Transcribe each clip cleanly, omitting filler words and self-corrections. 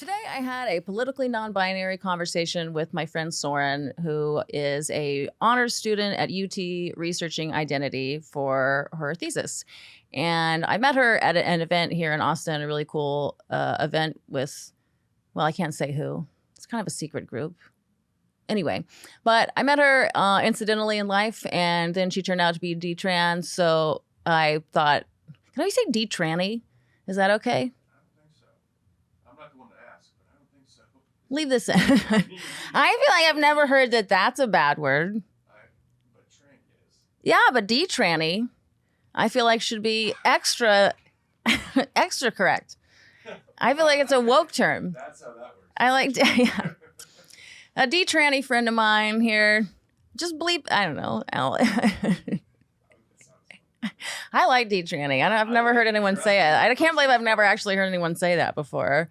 Today, I had a politically non-binary conversation with my friend Soren, who is a honors student at UT researching identity for her thesis. And I met her at an event here in Austin, a really cool event with, well, I can't say who. It's kind of a secret group. Anyway, but I met her incidentally in life, and then she turned out to be D-trans. So I thought, can I say D-tranny? Is that okay? Leave this in. I feel like I've never heard that that's a bad word. But tranny is. Yeah, but D-tranny, I feel like should be extra correct. I feel like it's a woke term. That's how that works. I like, yeah. A D-tranny friend of mine here, just bleep, I don't know. I like D-tranny. I've never heard anyone say it. I can't believe I've never actually heard anyone say that before.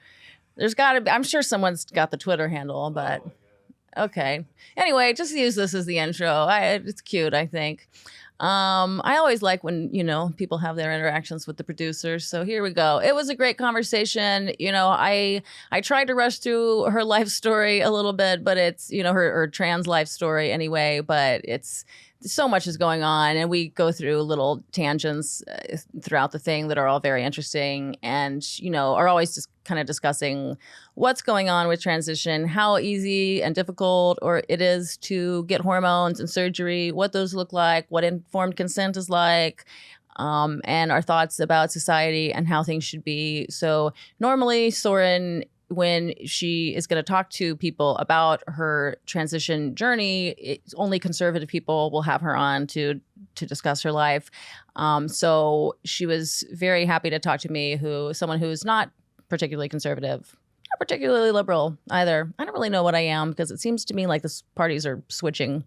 There's got to be, I'm sure someone's got the Twitter handle, but okay. Anyway, just use this as the intro. It's cute, I think. I always like when, people have their interactions with the producers. So here we go. It was a great conversation. I tried to rush through her life story a little bit, but it's, her trans life story anyway, but it's so much is going on, and we go through little tangents throughout the thing that are all very interesting, and are always just kind of discussing what's going on with transition, how easy and difficult or it is to get hormones and surgery, what those look like, what informed consent is like, and our thoughts about society and how things should be. So normally Soren, when she is going to talk to people about her transition journey, only conservative people will have her on to discuss her life. So she was very happy to talk to me, someone who's not particularly conservative, not particularly liberal either. I don't really know what I am, because it seems to me like the parties are switching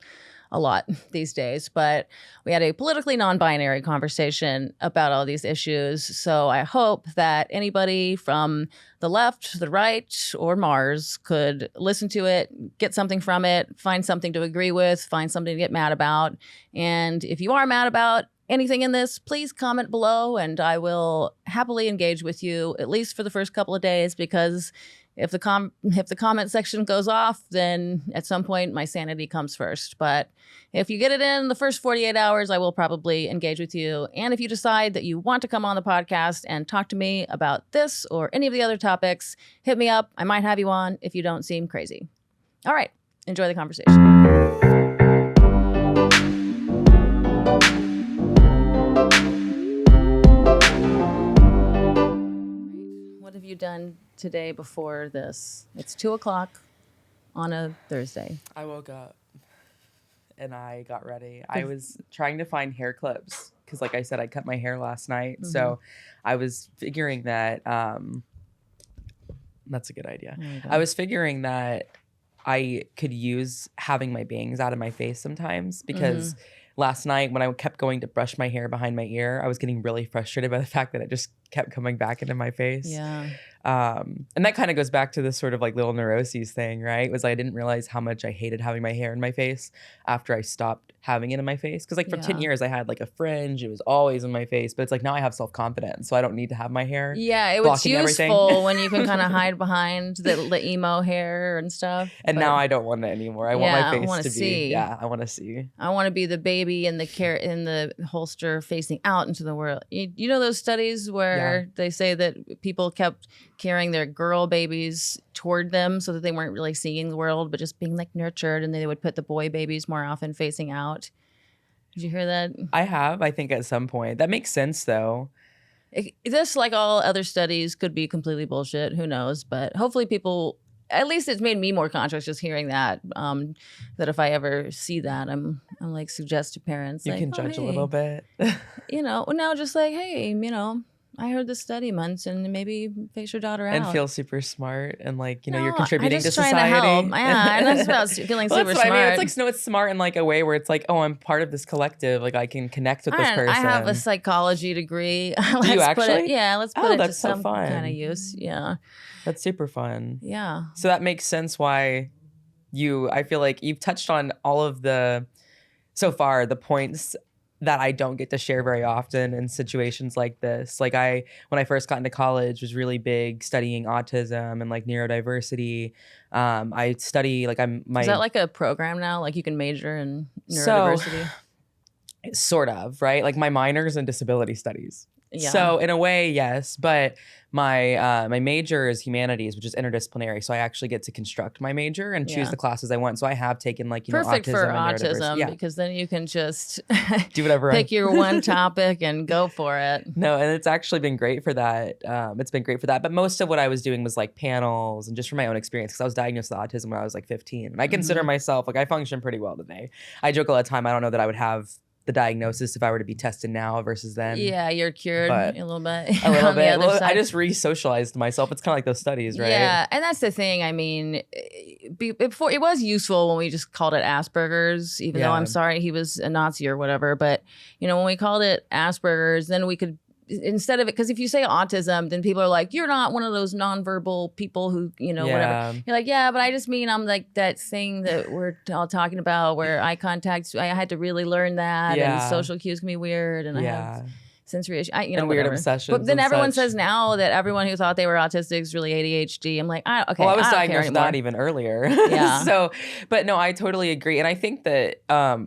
a lot these days, but we had a politically non-binary conversation about all these issues. So I hope that anybody from the left, the right, or Mars could listen to it, get something from it, find something to agree with, find something to get mad about. And if you are mad about anything in this, please comment below, and I will happily engage with you, at least for the first couple of days, because if the comment section goes off, then at some point my sanity comes first. But if you get it in the first 48 hours, I will probably engage with you. And if you decide that you want to come on the podcast and talk to me about this or any of the other topics, hit me up. I might have you on if you don't seem crazy. All right. Enjoy the conversation. What have you done today before this? It's 2:00 on a Thursday. I woke up and I got ready. I was trying to find hair clips because, like I said, I cut my hair last night. Mm-hmm. So I was figuring that that's a good idea. I was figuring that I could use having my bangs out of my face sometimes, because last night when I kept going to brush my hair behind my ear, I was getting really frustrated by the fact that it just kept coming back into my face. Yeah. And that kind of goes back to this sort of like little neuroses thing, right? Was I didn't realize how much I hated having my hair in my face after I stopped having it in my face. Because like for 10 years I had like a fringe. It was always in my face. But it's like now I have self-confidence, so I don't need to have my hair. Yeah, it was useful when you can kind of hide behind the emo hair and stuff. And now I don't want it anymore. I want my face to be. Yeah, I want to see. I want to be the baby in the holster facing out into the world. You know those studies where they say that people kept carrying their girl babies toward them so that they weren't really seeing the world, but just being like nurtured, and they would put the boy babies more often facing out. Did you hear that? I have, I think at some point. That makes sense though. This, like all other studies, could be completely bullshit. Who knows? But hopefully people, at least it's made me more conscious just hearing that, that if I ever see that, I'm like, suggest to parents. You like, can judge a little bit. No, just like, hey, I heard this study months, and maybe face your daughter out. And feel super smart, and like, you're contributing to society. Trying to help. Yeah, and that's about feeling super smart. I mean. It's like, it's smart in like a way where it's like, oh, I'm part of this collective. Like I can connect with this person. I have a psychology degree. Do you actually? Let's put it to so some fun. kind of use. Yeah. That's super fun. Yeah. So that makes sense why I feel like you've touched on all of the, so far, the points that I don't get to share very often in situations like this. Like when I first got into college, was really big studying autism and like neurodiversity. I study like Is that like a program now? Like you can major in so neurodiversity? sort of, right? Like my minor's in disability studies. Yeah. So in a way, yes, but my major is humanities, which is interdisciplinary. So I actually get to construct my major and choose Yeah. the classes I want. So I have taken like Perfect autism for and autism neurodiversity. Yeah. because then you can just Do whatever. pick your one topic and go for it. No, and it's actually been great for that. It's been great for that. But most of what I was doing was like panels and just from my own experience because I was diagnosed with autism when I was like 15. And I consider myself like I function pretty well today. I joke all the time. I don't know that I would have the diagnosis if I were to be tested now versus then. Yeah, you're cured But a little bit. A little on the bit. other Well, I side. just re-socialized myself. It's kind of like those studies, right? Yeah, and that's the thing. I mean, before it was useful when we just called it Asperger's, even though I'm Yeah. sorry he was a Nazi or whatever. But when we called it Asperger's, then we could instead of it, because if you say autism, then people are like, you're not one of those nonverbal people who whatever. Yeah. You're like, yeah, but I just mean I'm like that thing that we're all talking about where eye contact. I had to really learn that, Yeah. and social cues can be weird, and I Yeah. have sensory issues. And weird whatever. obsessions. But then and everyone such. says now that everyone who thought they were autistic is really ADHD. I'm like, okay. Well, I was don't care diagnosed with anymore. that even earlier. Yeah. So, but no, I totally agree. And I think that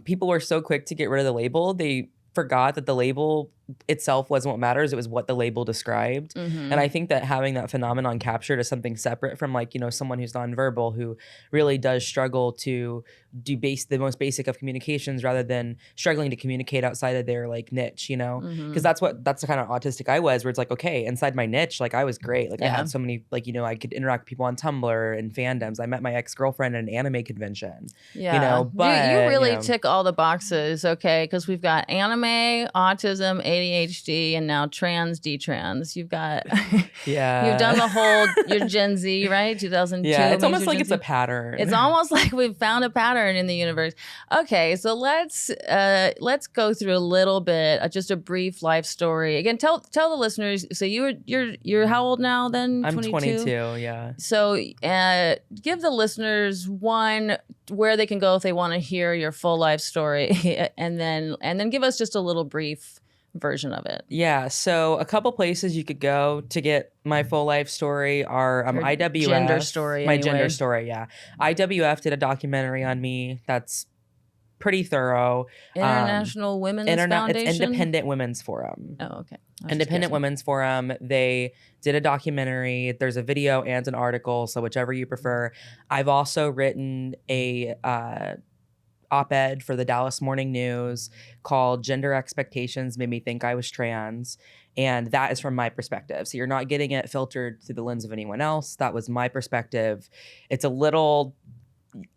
people were so quick to get rid of the label, they forgot that the label itself wasn't what matters. It was what the label described. Mhm. And I think that having that phenomenon captured as something separate from like, someone who's nonverbal who really does struggle to do the most basic of communications rather than struggling to communicate outside of their like niche, Mhm. because that's the kind of autistic I was, where it's like, okay, inside my niche, like I was great. Like I Yeah. had so many, like, I could interact with people on Tumblr and fandoms. I met my ex-girlfriend at an anime convention. Yeah. but, you really tick all the boxes, okay? Because we've got anime, autism, ADHD, and now trans, detrans. You've got, Yeah. you've done the whole, you're Gen Z, right? 2002. Yeah, it's means almost you're like Gen it's Z. a pattern. It's almost like we've found a pattern in the universe. Okay, so let's go through a little bit, just a brief life story. Again, tell the listeners. So you're how old now? Then I'm 22. Yeah. So give the listeners one where they can go if they want to hear your full life story, and then give us just a little brief version of it. Yeah, so a couple places you could go to get my full life story are Your IWF. gender story, My anyway. gender story, yeah. IWF did a documentary on me that's pretty thorough. International Women's Foundation. It's Independent Women's Forum. Oh, okay. I was just Independent guessing. Women's Forum. They did a documentary. There's a video and an article, so whichever you prefer. I've also written a op-ed for the Dallas Morning News called Gender Expectations Made Me Think I Was Trans. And that is from my perspective. So you're not getting it filtered through the lens of anyone else. That was my perspective. It's a little,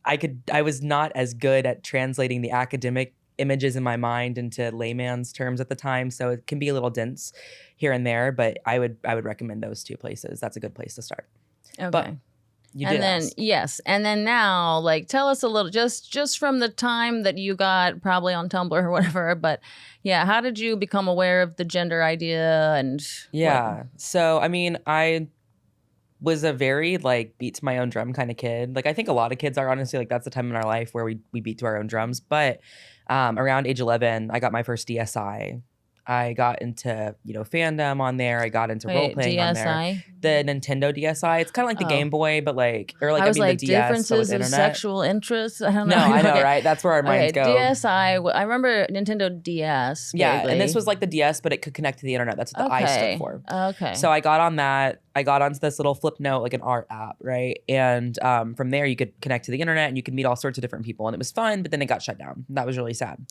I was not as good at translating the academic images in my mind into layman's terms at the time. So it can be a little dense here and there, but I would recommend those two places. That's a good place to start. Okay. But you and did then ask. yes, and then now, like, tell us a little, just from the time that you got probably on Tumblr or whatever. But yeah, how did you become aware of the gender idea and Yeah. So, I mean, I was a very like beat to my own drum kind of kid. Like I think a lot of kids are, honestly, like that's the time in our life where we beat to our own drums. But around age 11, I got my first DSi. I got into, fandom on there. I got into role playing on there. DSi? The Nintendo DSi. It's kind of like the Oh. Game Boy, but like, or like, I was the like, DS, but with differences of internet. sexual interests. I don't know. No, I know, Okay. right? That's where our minds Okay, go. DSi. I remember Nintendo DS. Yeah, vaguely. and this was like the DS, but it could connect to the internet. That's what the I Okay. stood for. Okay. So I got on that. I got onto this little flip note, like an art app, right? And from there, you could connect to the internet and you could meet all sorts of different people. And it was fun, but then it got shut down. That was really sad.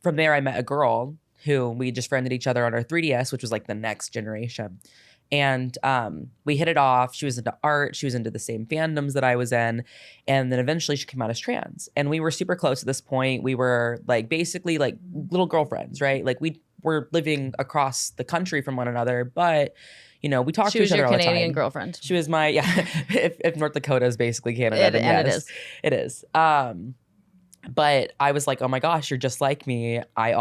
From there, I met a girl who we just friended each other on our 3DS, which was like the next generation. And we hit it off. She was into art. She was into the same fandoms that I was in. And then eventually she came out as trans. And we were super close at this point. We were like basically like little girlfriends, right? Like we were living across the country from one another, but we talked she to was each other your all the time. Canadian girlfriend. She was my, if North Dakota is basically Canada, then And yes, it is. But I was like, oh my gosh, you're just like me. I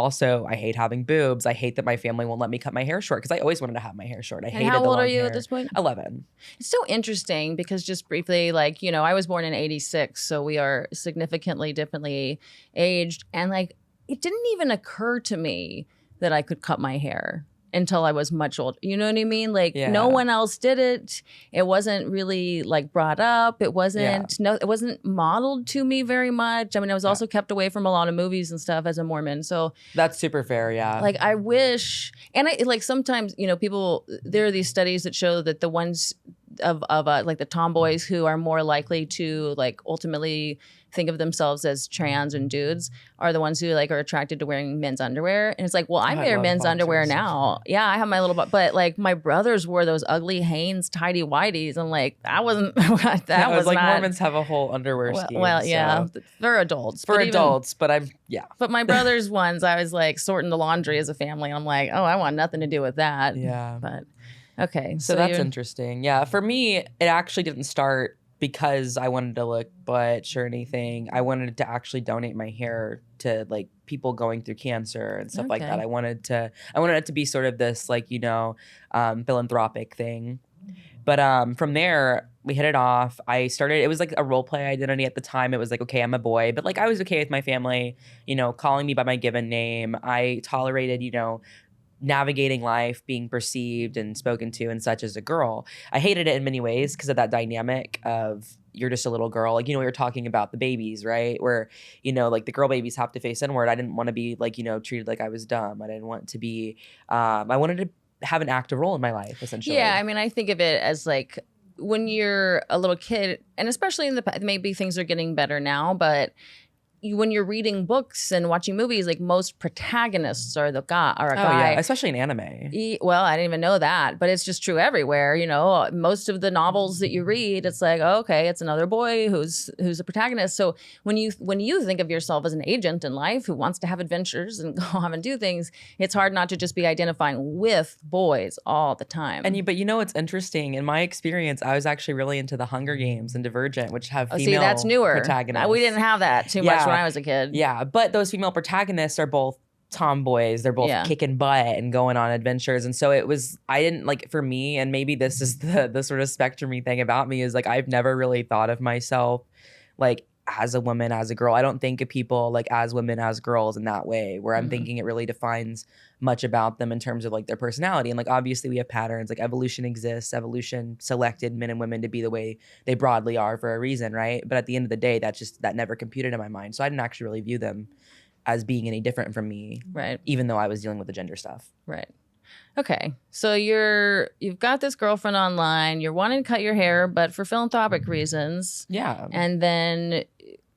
hate having boobs. I hate that my family won't let me cut my hair short because I always wanted to have my hair short. I And hated how the old long are you hair. at this point? 11. It's so interesting because just briefly, like, I was born in 86, so we are significantly differently aged. And like, it didn't even occur to me that I could cut my hair until I was much older. You know what I mean? Like no one else did it. It wasn't really like brought up. It wasn't it wasn't modeled to me very much. I mean, I was also kept away from a lot of movies and stuff as a Mormon. So that's super fair. Yeah. Like I wish, and I like sometimes, you know, people, there are these studies that show that the ones of like the tomboys who are more likely to like ultimately think of themselves as trans and dudes are the ones who like are attracted to wearing men's underwear. And it's like, well, I wear men's underwear now. Yeah, I have my little, but like my brothers wore those ugly Hanes tidy whities. And like, I wasn't, that was like not, Mormons have a whole underwear scheme. Well, yeah, so. for adults. For adults, but But my brother's ones, I was like sorting the laundry as a family. And I'm like, oh, I want nothing to do with that. Yeah. But okay. So that's interesting. Yeah. For me, it actually didn't start because I wanted to look butch or anything. I wanted to actually donate my hair to like people going through cancer and stuff like that. I wanted it to be sort of this like, you know, philanthropic thing. But from there, we hit it off. It was like a role play identity at the time. It was like, okay, I'm a boy, but like I was okay with my family, you know, calling me by my given name. I tolerated, you know, navigating life, being perceived and spoken to and such as a girl. I hated it in many ways because of that dynamic of you're just a little girl. Like, you know, we were talking about the babies, right? Where, you know, like the girl babies have to face inward. I didn't want to be like, you know, treated like I was dumb. I didn't want to be, I wanted to have an active role in my life, essentially. Yeah, I mean, I think of it as like when you're a little kid, and especially in maybe things are getting better now, but when you're reading books and watching movies, like most protagonists are a guy. Yeah, especially in anime. Well, I didn't even know that, but it's just true everywhere. You know, most of the novels that you read, it's like, oh, okay, it's another boy who's a protagonist. So when you think of yourself as an agent in life who wants to have adventures and go off and do things, it's hard not to just be identifying with boys all the time. But you know what's interesting? In my experience, I was actually really into the Hunger Games and Divergent, which have female that's newer. protagonists. We didn't have that too much when I was a kid. Yeah, but those female protagonists are both tomboys. They're both kicking butt and going on adventures. And so I didn't like, for me, and maybe this is the sort of spectrumy thing about me, is like I've never really thought of myself like as a woman, as a girl. I don't think of people like as women, as girls in that way, where I'm thinking it really defines much about them in terms of like their personality. And like obviously we have patterns, like evolution exists. Evolution selected men and women to be the way they broadly are for a reason, right? But at the end of the day, that never computed in my mind. So I didn't actually really view them as being any different from me, right? Even though I was dealing with the gender stuff, right? Okay, so you've got this girlfriend online. You're wanting to cut your hair, but for philanthropic reasons. Yeah, and then.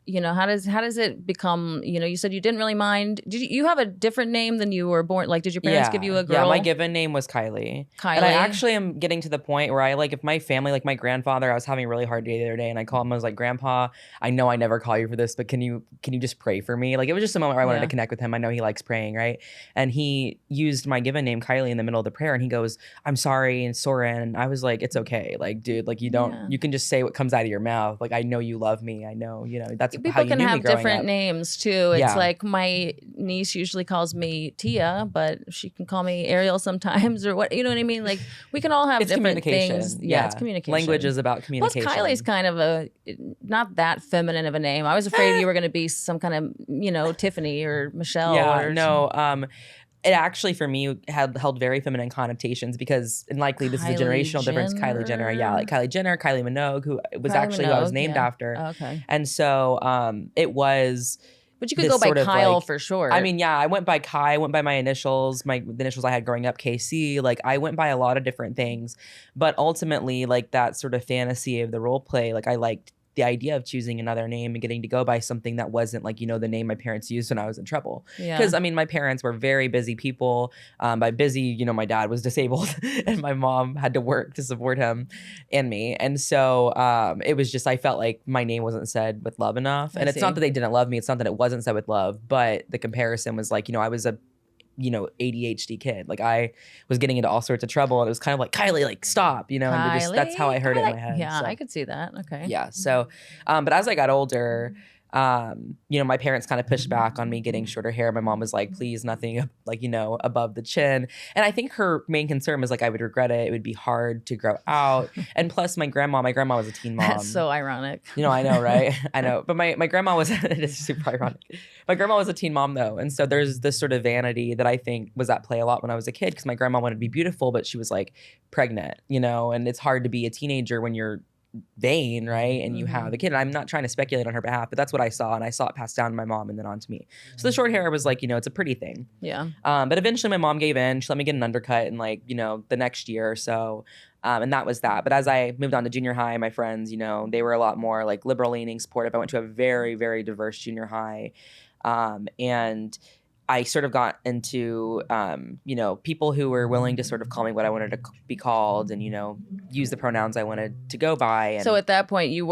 You know, how does it become, you know, you said you didn't really mind. Did you have a different name than you were born? Like, did your parents give you a girl? Yeah, my given name was Kylie. And I actually am getting to the point where I like, if my family, like my grandfather, I was having a really hard day the other day and I called him, I was like, Grandpa, I know I never call you for this, but can you just pray for me? Like, it was just a moment where I wanted to connect with him. I know he likes praying, right? And he used my given name, Kylie, in the middle of the prayer and he goes, I'm sorry, and Soren. And I was like, it's okay. Like, dude, like you can just say what comes out of your mouth. Like, I know you love me. I know, you know, that's people can have different names too. It's like my niece usually calls me Tia, but she can call me Arielle sometimes, or what, you know what I mean? Like we can all have different things. Yeah, it's communication. Language is about communication. Plus Kylie's kind of not that feminine of a name. I was afraid you were going to be some kind of, you know, Tiffany or Michelle. Yeah, no. It actually, for me, held very feminine connotations because, and likely this is a generational difference. Kylie Jenner, like Kylie Jenner, Kylie Minogue, who was actually who I was named after. Okay. And so it was. But you could go by Kyle for sure. I mean, yeah, I went by Kai. I went by my initials, the initials I had growing up, KC. Like I went by a lot of different things, but ultimately, like that sort of fantasy of the role play, like I liked the idea of choosing another name and getting to go by something that wasn't like, you know, the name my parents used when I was in trouble. Because I mean, my parents were very busy people. By busy, you know, my dad was disabled and my mom had to work to support him and me. And so it was just, I felt like my name wasn't said with love enough. And it's not that they didn't love me. It's not that it wasn't said with love, but the comparison was like, you know, I was a ADHD kid. Like I was getting into all sorts of trouble and it was kind of like, Kylie, like stop, you know, and that's how I heard it in my head. Yeah, so. I could see that. Okay. Yeah. So, but as I got older, My parents kind of pushed back on me getting shorter hair. My mom was like, please, nothing like, above the chin. And I think her main concern was like, I would regret it. It would be hard to grow out. And plus my grandma was a teen mom. That's so ironic. I know, right? I know. But my grandma was, it is super ironic. My grandma was a teen mom though. And so there's this sort of vanity that I think was at play a lot when I was a kid, because my grandma wanted to be beautiful, but she was like pregnant, and it's hard to be a teenager when you're vain, right? And you have a kid. And I'm not trying to speculate on her behalf, but that's what I saw. And I saw it passed down to my mom and then on to me. So the short hair was like, it's a pretty thing. Yeah. But eventually my mom gave in. She let me get an undercut in like, the next year or so. And that was that. But as I moved on to junior high, my friends, they were a lot more like liberal leaning, supportive. I went to a very, very diverse junior high. And I sort of got into, people who were willing to sort of call me what I wanted to be called and, use the pronouns I wanted to go by. And so at that point in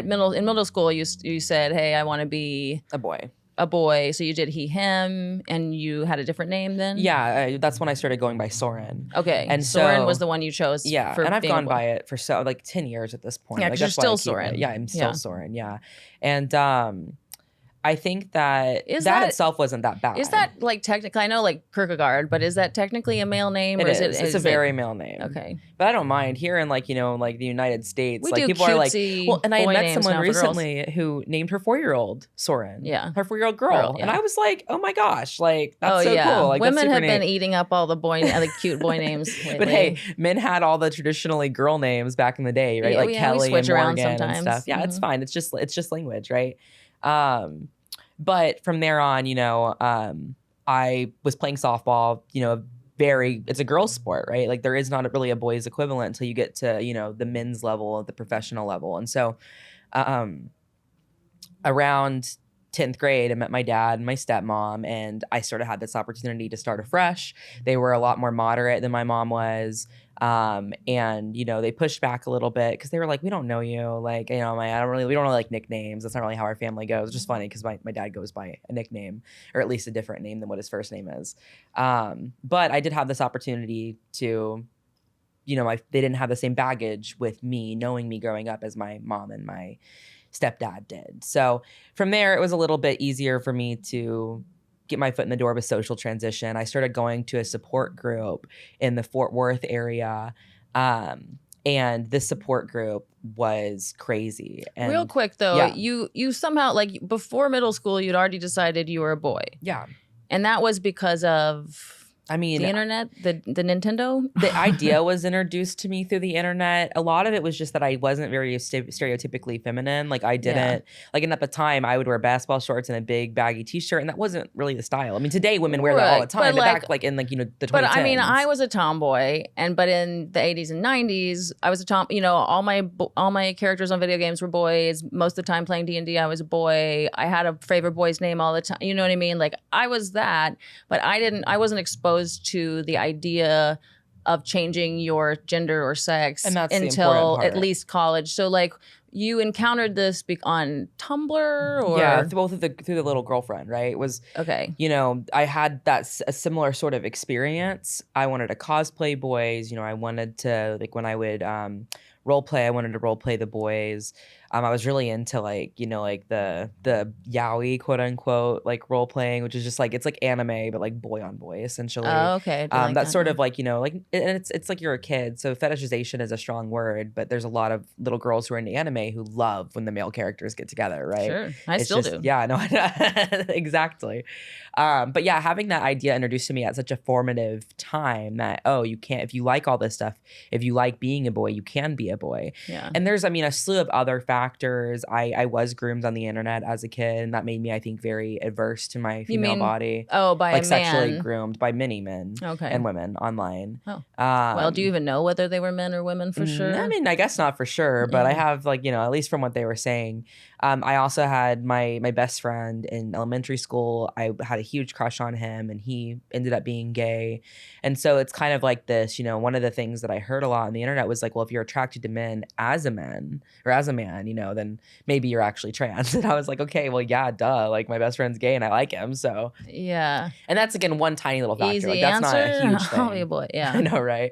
middle school, you said, hey, I want to be a boy. So you did he, him, and you had a different name then? Yeah, that's when I started going by Soren. Okay, and Soren was the one you chose. Yeah, and I've gone by it for 10 years at this point. Yeah, because you're still Soren. Yeah, I'm still Soren. Yeah, and I think that itself wasn't that bad. Is that like technically? I know like Kierkegaard, but is that technically a male name? It is. It's a very male name. Okay, but I don't mind here in like the United States. We like do people are like, well, and I met someone recently who named her 4-year-old Soren. Yeah, her 4-year-old girl, yeah. and I was like, oh my gosh, like that's so cool. Like, women have been eating up all the cute boy names lately. But hey, men had all the traditionally girl names back in the day, right? Yeah, like Kelly and Morgan and stuff. Yeah, Mm-hmm. it's fine. It's just language, right? But from there on, I was playing softball, it's a girls sport, right? Like there is not really a boys equivalent until you get to, the men's level, the professional level. And so around 10th grade, I met my dad and my stepmom, and I sort of had this opportunity to start afresh. They were a lot more moderate than my mom was. And they pushed back a little bit because they were like, we don't know you. Like, we don't really like nicknames. That's not really how our family goes. It's just funny because my dad goes by a nickname, or at least a different name than what his first name is. But I did have this opportunity to, they didn't have the same baggage with me, knowing me growing up as my mom and my stepdad did. So from there, it was a little bit easier for me to get my foot in the door with social transition. I started going to a support group in the Fort Worth area. And this support group was crazy. And real quick though, you somehow, like before middle school, you'd already decided you were a boy. Yeah. And that was because of the internet, the Nintendo? The idea was introduced to me through the internet. A lot of it was just that I wasn't very stereotypically feminine. Like I didn't, and at the time I would wear basketball shorts and a big baggy t-shirt, and that wasn't really the style. I mean, today women wear that all the time, but back in the 2010s. But I mean, I was a tomboy, but in the 80s and 90s, I was a tom, all my characters on video games were boys. Most of the time playing D&D, I was a boy. I had a favorite boy's name all the time. You know what I mean? Like I was that, but I wasn't exposed to the idea of changing your gender or sex until at least college. So like you encountered this on Tumblr or through the little girlfriend, right? It was okay. I had a similar sort of experience. I wanted to cosplay boys. I wanted to, like, when I would role play, I wanted to role play the boys. I was really into the yaoi, quote unquote, like role playing, which is just like, it's like anime, but like boy on boy essentially. Oh, okay. That's sort of like, and it's like you're a kid. So fetishization is a strong word, but there's a lot of little girls who are into anime who love when the male characters get together, right? Sure. I still do. Yeah, no, exactly. But yeah, having that idea introduced to me at such a formative time that, you can't, if you like all this stuff, if you like being a boy, you can be a boy. Yeah. And there's, a slew of other factors. I was groomed on the internet as a kid, and that made me, I think, very adverse to my female body. Oh, by a man. Sexually groomed by many men and women online. Oh. Well, do you even know whether they were men or women for sure? I mean, I guess not for sure, but I have at least from what they were saying. I also had my best friend in elementary school. I had a huge crush on him, and he ended up being gay. And so it's kind of like this, one of the things that I heard a lot on the internet was like, well, if you're attracted to men as a man, then maybe you're actually trans. And I was like, okay, well, yeah, duh. Like my best friend's gay and I like him. So yeah. And that's, again, one tiny little factor. Easy like that's answer. not a huge thing. I'll be a boy. Yeah. I know, right?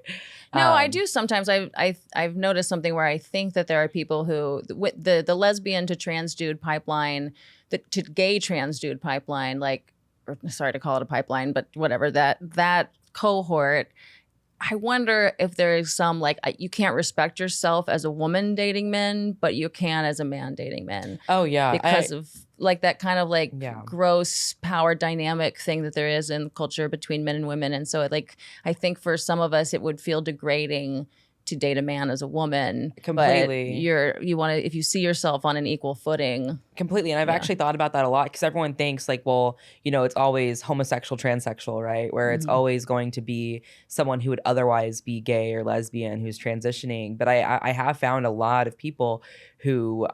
No, I do sometimes. I've noticed something where I think that there are people who the lesbian to trans dude pipeline, the to gay trans dude pipeline, like, or, sorry to call it a pipeline, but whatever, that cohort. I wonder if there is some like you can't respect yourself as a woman dating men, but you can as a man dating men. Oh yeah, because of like that kind of like Yeah. gross power dynamic thing that there is in culture between men and women. And so like I think for some of us it would feel degrading to date a man as a woman. Completely. But you want to, if you see yourself on an equal footing. Completely. And I've actually thought about that a lot because everyone thinks like, well, you know, it's always homosexual, transsexual, right? Where it's always going to be someone who would otherwise be gay or lesbian who's transitioning. But I have found a lot of people who,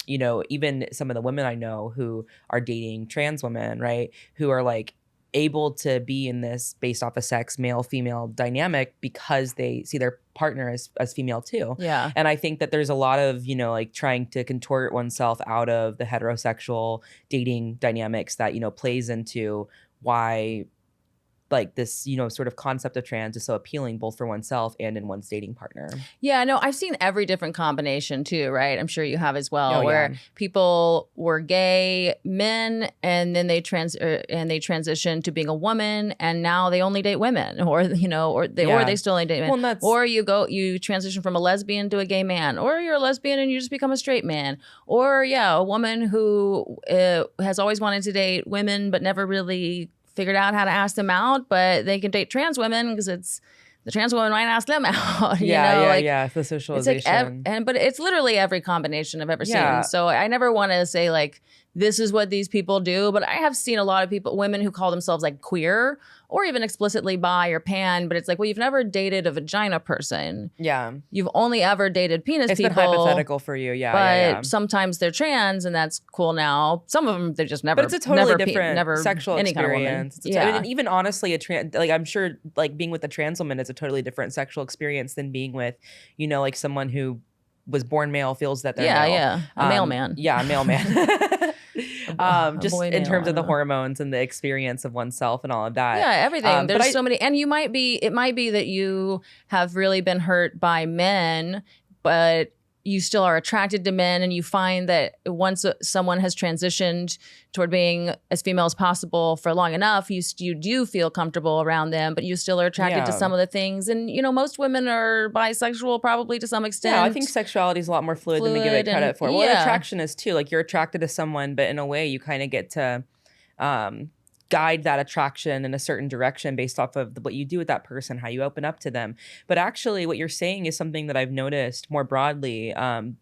you know, even some of the women I know who are dating trans women, right? Who are like, able to be in this based off of sex, male female dynamic because they see their partner as female too. Yeah. And I think that there's a lot of, you know, like trying to contort oneself out of the heterosexual dating dynamics that, you know, plays into why like this, you know, sort of concept of trans is so appealing both for oneself and in one's dating partner. Yeah, no, I've seen every different combination too, right? I'm sure you have as well, Oh, where yeah. people were gay men and then they transitioned to being a woman, and now they only date women, or you know, or they still only date men. Well, and that's- or you transition from a lesbian to a gay man, or you're a lesbian and you just become a straight man, or a woman who has always wanted to date women but never really figured out how to ask them out, but they can date trans women because it's the trans woman might ask them out. It's the socialization. It's like but it's literally every combination I've ever Yeah. seen. So I never want to say like this is what these people do, but I have seen a lot of people, women who call themselves like queer or even explicitly bi or pan, but it's like, well, you've never dated a vagina person. Yeah. You've only ever dated penis It's people. been hypothetical for you. Yeah. But sometimes they're trans and that's cool now. Some of them, they're just never. But it's a totally never different never sexual any kind of woman. experience. Yeah. And even honestly, like I'm sure like being with a trans woman is a totally different sexual experience than being with, you know, like someone who was born male feels that they're male. Yeah. A male man. Yeah, a male man. Just boy in male, terms I of the don't know. hormones and the experience of oneself and all of that. Yeah, everything. but There's so many, and it might be that you have really been hurt by men, but you still are attracted to men, and you find that once someone has transitioned toward being as female as possible for long enough, you do feel comfortable around them, but you still are attracted to Yeah. some of the things. And you know, most women are bisexual, probably to some extent. Yeah, I think sexuality is a lot more fluid than we give Fluid it credit and- for. Well, yeah. attraction is too. Like you're attracted to someone, but in a way you kind of get to guide that attraction in a certain direction based off of what you do with that person, how you open up to them. But actually what you're saying is something that I've noticed more broadly,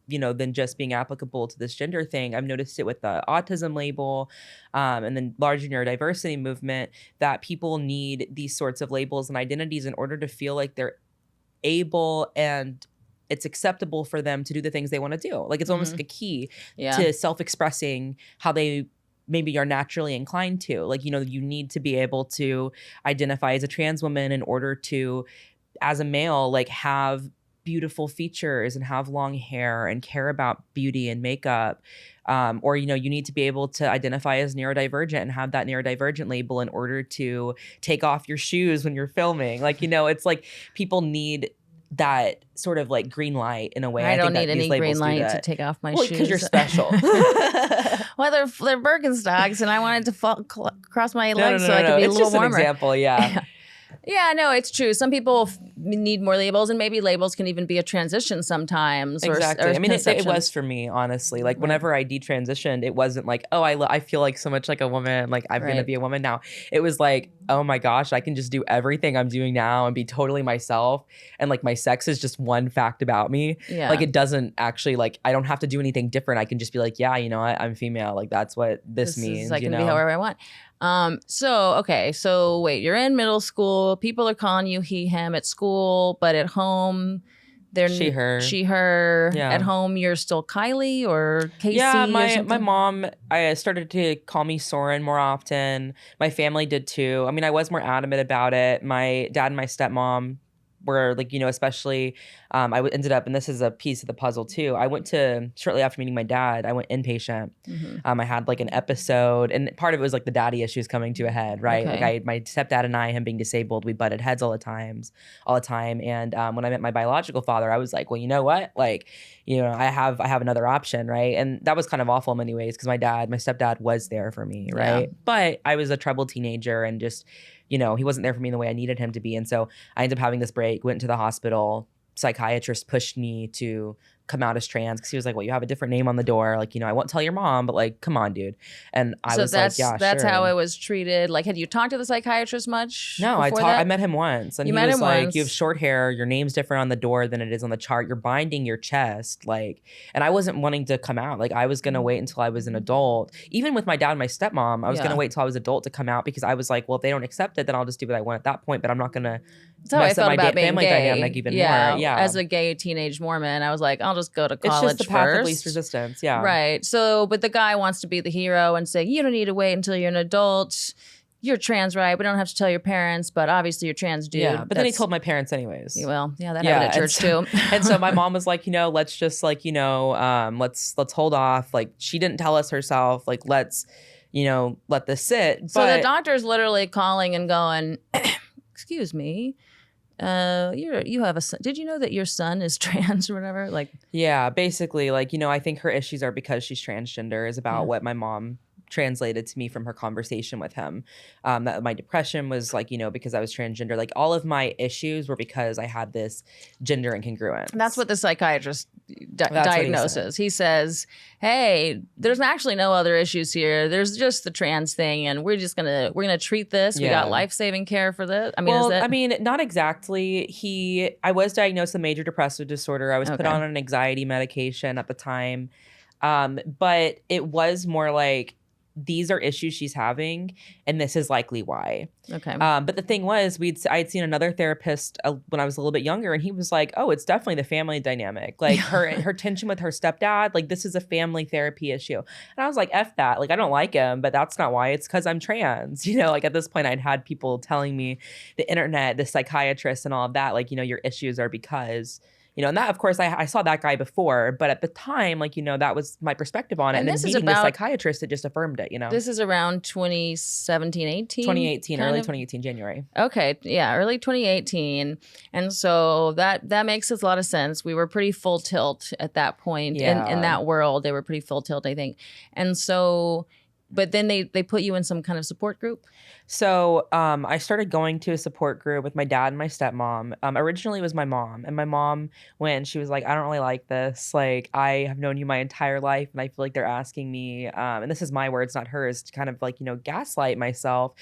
you know, than just being applicable to this gender thing. I've noticed it with the autism label and then larger neurodiversity movement, that people need these sorts of labels and identities in order to feel like they're able and it's acceptable for them to do the things they want to do. Like it's almost like a key Yeah. to self-expressing how they maybe are naturally inclined to. Like, you know, you need to be able to identify as a trans woman in order to, as a male, like have beautiful features and have long hair and care about beauty and makeup. Or, you know, you need to be able to identify as neurodivergent and have that neurodivergent label in order to take off your shoes when you're filming. Like, you know, it's like people need that sort of like green light in a way. I don't think need that these any green labels do light to that. take off my Well, shoes. because you're special. Well, they're Birkenstocks, and I wanted to cross my No, legs so I could be a it's little just warmer. an example, yeah. Yeah, no, it's true. Some people need more labels, and maybe labels can even be a transition sometimes. Exactly. Or I mean, it conceptions. was for me, honestly. Like, whenever I detransitioned, it wasn't like, oh, I feel like so much like a woman. Like, I'm going to Right. be a woman now. It was like, oh my gosh, I can just do everything I'm doing now and be totally myself. And like, my sex is just one fact about me. Yeah. Like, it doesn't actually, like, I don't have to do anything different. I can just be like, yeah, you know, I'm female. Like, that's what this means. I you can know? be however I want. So wait, you're in middle school. People are calling you he, him at school, but at home, they're She, her. She, her. Yeah. At home, you're still Kylie or Casey. Yeah, or my something? mom, I started to call me Soren more often. My family did too. I mean, I was more adamant about it. My dad and my stepmom where like, especially ended up, and this is a piece of the puzzle too. I went to, shortly after meeting my dad, I went inpatient. I had like an episode, and part of it was like the daddy issues coming to a head, right? Okay. Like my stepdad and I, him being disabled, we butted heads all the time. And when I met my biological father, I was like, well, you know what? Like, I have another option, right? And that was kind of awful in many ways because my stepdad was there for me, right? Yeah. But I was a troubled teenager and just, he wasn't there for me in the way I needed him to be. And so I ended up having this break, went to the hospital. Psychiatrist pushed me to come out as trans because he was like, well, you have a different name on the door. Like, I won't tell your mom, but like, come on, dude. And I was like, yeah, that's sure. how it was treated. Like, had you talked to the psychiatrist much? No, I met him once, and You he met was him like, once. you have short hair, your name's different on the door than it is on the chart, you're binding your chest, like, and I wasn't wanting to come out. Like, I was gonna wait until I was an adult. Even with my dad and my stepmom, I was gonna wait till I was adult to come out because I was like, well, if they don't accept it, then I'll just do what I want at that point, but I'm not gonna That's how I mess up felt my about being family gay. dynamic even more. Yeah. As a gay teenage Mormon, I was like, I'll just go to college it's just the path first. of least resistance. Yeah. Right. So, but the guy wants to be the hero and say, you don't need to wait until you're an adult. You're trans, right? We don't have to tell your parents, but obviously you're trans, dude. Yeah. But then he told my parents anyways. Well, yeah, that happened at church too. And so my mom was like, let's just like, let's hold off. Like, she didn't tell us herself. Like, let's, let this sit. So the doctor's literally calling and going, excuse me, you have a son. Did you know that your son is trans or whatever? Like, yeah, basically, like, I think her issues are because she's transgender is about what my mom translated to me from her conversation with him. That my depression was like, because I was transgender. Like, all of my issues were because I had this gender incongruence. That's what the psychiatrist diagnoses. He says, hey, there's actually no other issues here. There's just the trans thing, and we're gonna treat this. We got life-saving care for this. I mean, not exactly. I was diagnosed with major depressive disorder. I was put on an anxiety medication at the time. But it was more like, these are issues she's having, and this is likely why. Okay. But the thing was, I'd seen another therapist when I was a little bit younger, and he was like, "Oh, it's definitely the family dynamic. Like her tension with her stepdad. Like, this is a family therapy issue." And I was like, "F that. Like, I don't like him, but that's not why. It's because I'm trans." Like at this point, I'd had people telling me, the internet, the psychiatrist, and all of that. Like, your issues are because. And that, of course, I saw that guy before, but at the time, like, that was my perspective on it. And then meeting the psychiatrist, it just affirmed it, This is around 2017, 18? 2018, early 2018, January. Okay, yeah, early 2018. And so that makes a lot of sense. We were pretty full tilt at that point in that world. They were pretty full tilt, I think. And so... But then they put you in some kind of support group? So I started going to a support group with my dad and my stepmom. Originally it was my mom. And my mom, when she was like, I don't really like this. Like, I have known you my entire life, and I feel like they're asking me, and this is my words, not hers, to kind of like, gaslight myself,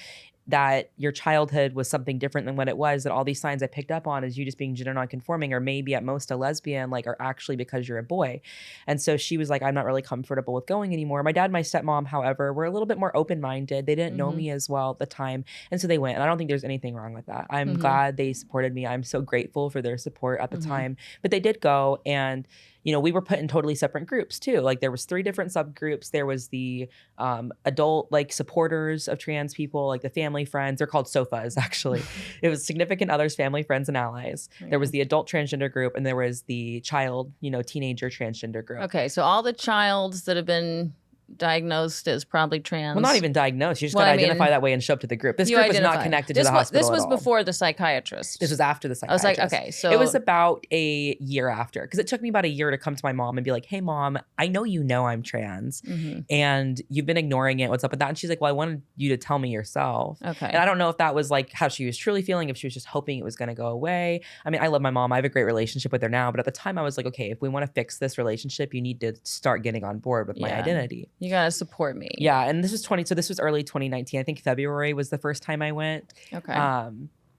that your childhood was something different than what it was, that all these signs I picked up on as you just being gender nonconforming, or maybe at most a lesbian, like, are actually because you're a boy. And so she was like, I'm not really comfortable with going anymore. My dad and my stepmom, however, were a little bit more open-minded. They didn't know me as well at the time. And so they went, and I don't think there's anything wrong with that. I'm glad they supported me. I'm so grateful for their support at the time. But they did go, and we were put in totally separate groups too. Like, there was 3 different subgroups. There was the adult, like, supporters of trans people, like the family friends. They're called SOFAs, actually. It was significant others, family, friends, and allies. Right. There was the adult transgender group, and there was the child, teenager transgender group. Okay, so all the childs that have been diagnosed as probably trans. Well, not even diagnosed. You just got to identify that way and show up to the group. This group is not connected to the hospital. This was before the psychiatrist. This was after the psychiatrist. I was like, okay, so it was about a year after, because it took me about a year to come to my mom and be like, hey, Mom, I know I'm trans, and you've been ignoring it. What's up with that? And she's like, well, I wanted you to tell me yourself. Okay. And I don't know if that was like how she was truly feeling, if she was just hoping it was going to go away. I mean, I love my mom. I have a great relationship with her now, but at the time I was like, okay, if we want to fix this relationship, you need to start getting on board with my identity. You got to support me. Yeah, and this was early 2019. I think February was the first time I went. Okay.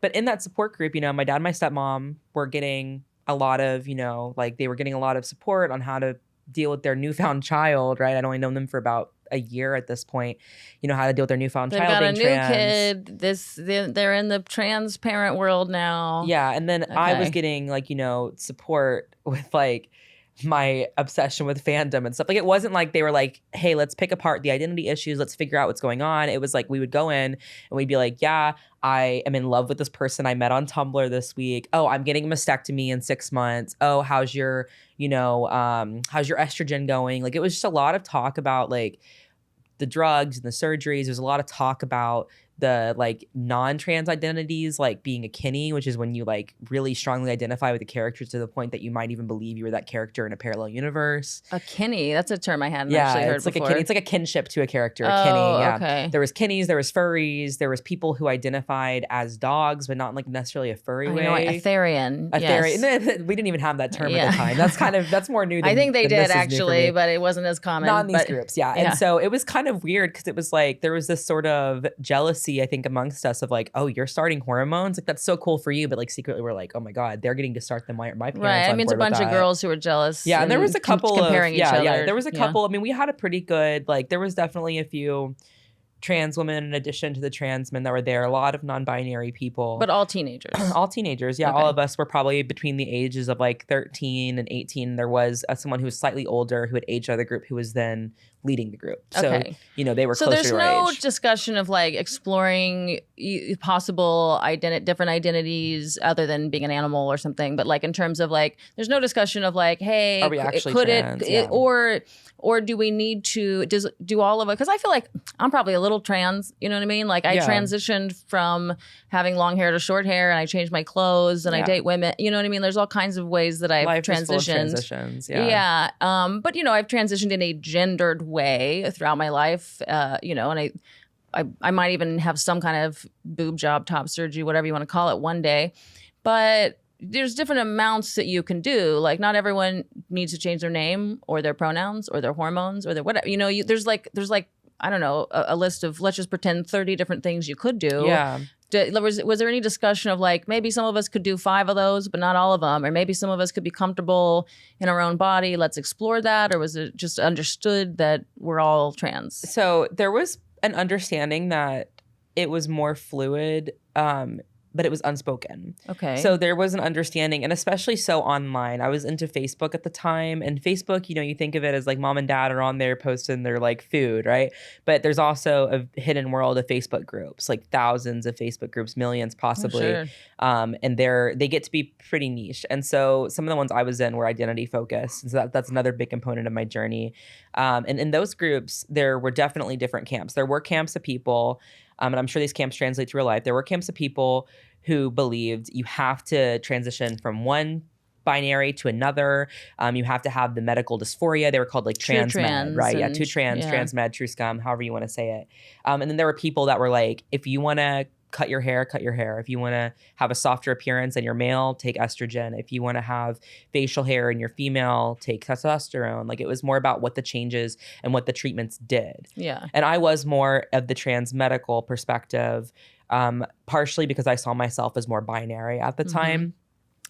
But in that support group, my dad and my stepmom were getting a lot of, they were getting a lot of support on how to deal with their newfound child, right? I'd only known them for about a year at this point, how to deal with their newfound child being trans. They've got a new kid. They're in the trans parent world now. Yeah, and then I was getting support with my obsession with fandom and stuff. Like, it wasn't like they were like, hey, let's pick apart the identity issues. Let's figure out what's going on. It was like, we would go in and we'd be like, yeah, I am in love with this person I met on Tumblr this week. Oh, I'm getting a mastectomy in 6 months. Oh, how's your estrogen going? Like, it was just a lot of talk about like the drugs and the surgeries. There's a lot of talk about the like non-trans identities, like being a kinny, which is when you like really strongly identify with the characters to the point that you might even believe you were that character in a parallel universe. A kinny, that's a term I hadn't actually heard it's like before. a kinny. It's like a kinship to a character, a Oh, kinny. Yeah. okay. There was kinnies, there was furries, there was people who identified as dogs, but not like necessarily a furry way. You know, Aetherian. Aetherian. We didn't even have that term at the time. That's more new than I think they than did this is new for actually, me. but it wasn't as common. Not in these groups, yeah. And so it was kind of weird because it was like there was this sort of jealousy, I think, amongst us of like, oh, you're starting hormones, like that's so cool for you, but like secretly we're like, oh my god, they're getting to start them. Why aren't my parents right? I on mean, it's a board with bunch of that? girls who were jealous. Yeah, and there was a couple comparing of each other. yeah, there was a couple. I mean, we had a pretty good like. There was definitely a few trans women in addition to the trans men that were there. A lot of non-binary people, But all teenagers. all teenagers. Yeah, Okay. all of us were probably between the ages of like 13 and 18. There was someone who was slightly older who had aged out of the group who was then leading the group. So Okay. they were So closer there's to our no age. discussion of like exploring possible different identities other than being an animal or something. But like in terms of like, there's no discussion of like, hey, Are we actually could trans? it, Yeah. or do we need to do all of it? Because I feel like I'm probably a little trans. You know what I mean? Like I Yeah. transitioned from having long hair to short hair, and I changed my clothes, and I Yeah. date women. You know what I mean? There's all kinds of ways that I've Life is full of transitioned. transitions. Yeah. But I've transitioned in a gendered way throughout my life. And I might even have some kind of boob job, top surgery, whatever you want to call it, one day. But there's different amounts that you can do. Like not everyone needs to change their name or their pronouns or their hormones or their whatever. There's like I don't know, a list of, let's just pretend 30 different things you could do. Yeah. Was there any discussion of like maybe some of us could do 5 of those, but not all of them, or maybe some of us could be comfortable in our own body? Let's explore that, or was it just understood that we're all trans? So there was an understanding that it was more fluid, but it was unspoken. Okay. So there was an understanding, and especially so online. I was into Facebook at the time, and Facebook, you think of it as like mom and dad are on there posting their like food, right? But there's also a hidden world of Facebook groups, like thousands of Facebook groups, millions possibly. Sure. And they get to be pretty niche. And so some of the ones I was in were identity focused. And so that's another big component of my journey. And in those groups, there were definitely different camps. There were camps of people, and I'm sure these camps translate to real life. There were camps of people who believed you have to transition from one binary to another. You have to have the medical dysphoria. They were called like trans med, right? Yeah, trans med, true scum, however you want to say it. And then there were people that were like, if you want to cut your hair, cut your hair. If you want to have a softer appearance and you're male, take estrogen. If you want to have facial hair and you're female, take testosterone. Like it was more about what the changes and what the treatments did. Yeah. And I was more of the trans medical perspective, partially because I saw myself as more binary at the time.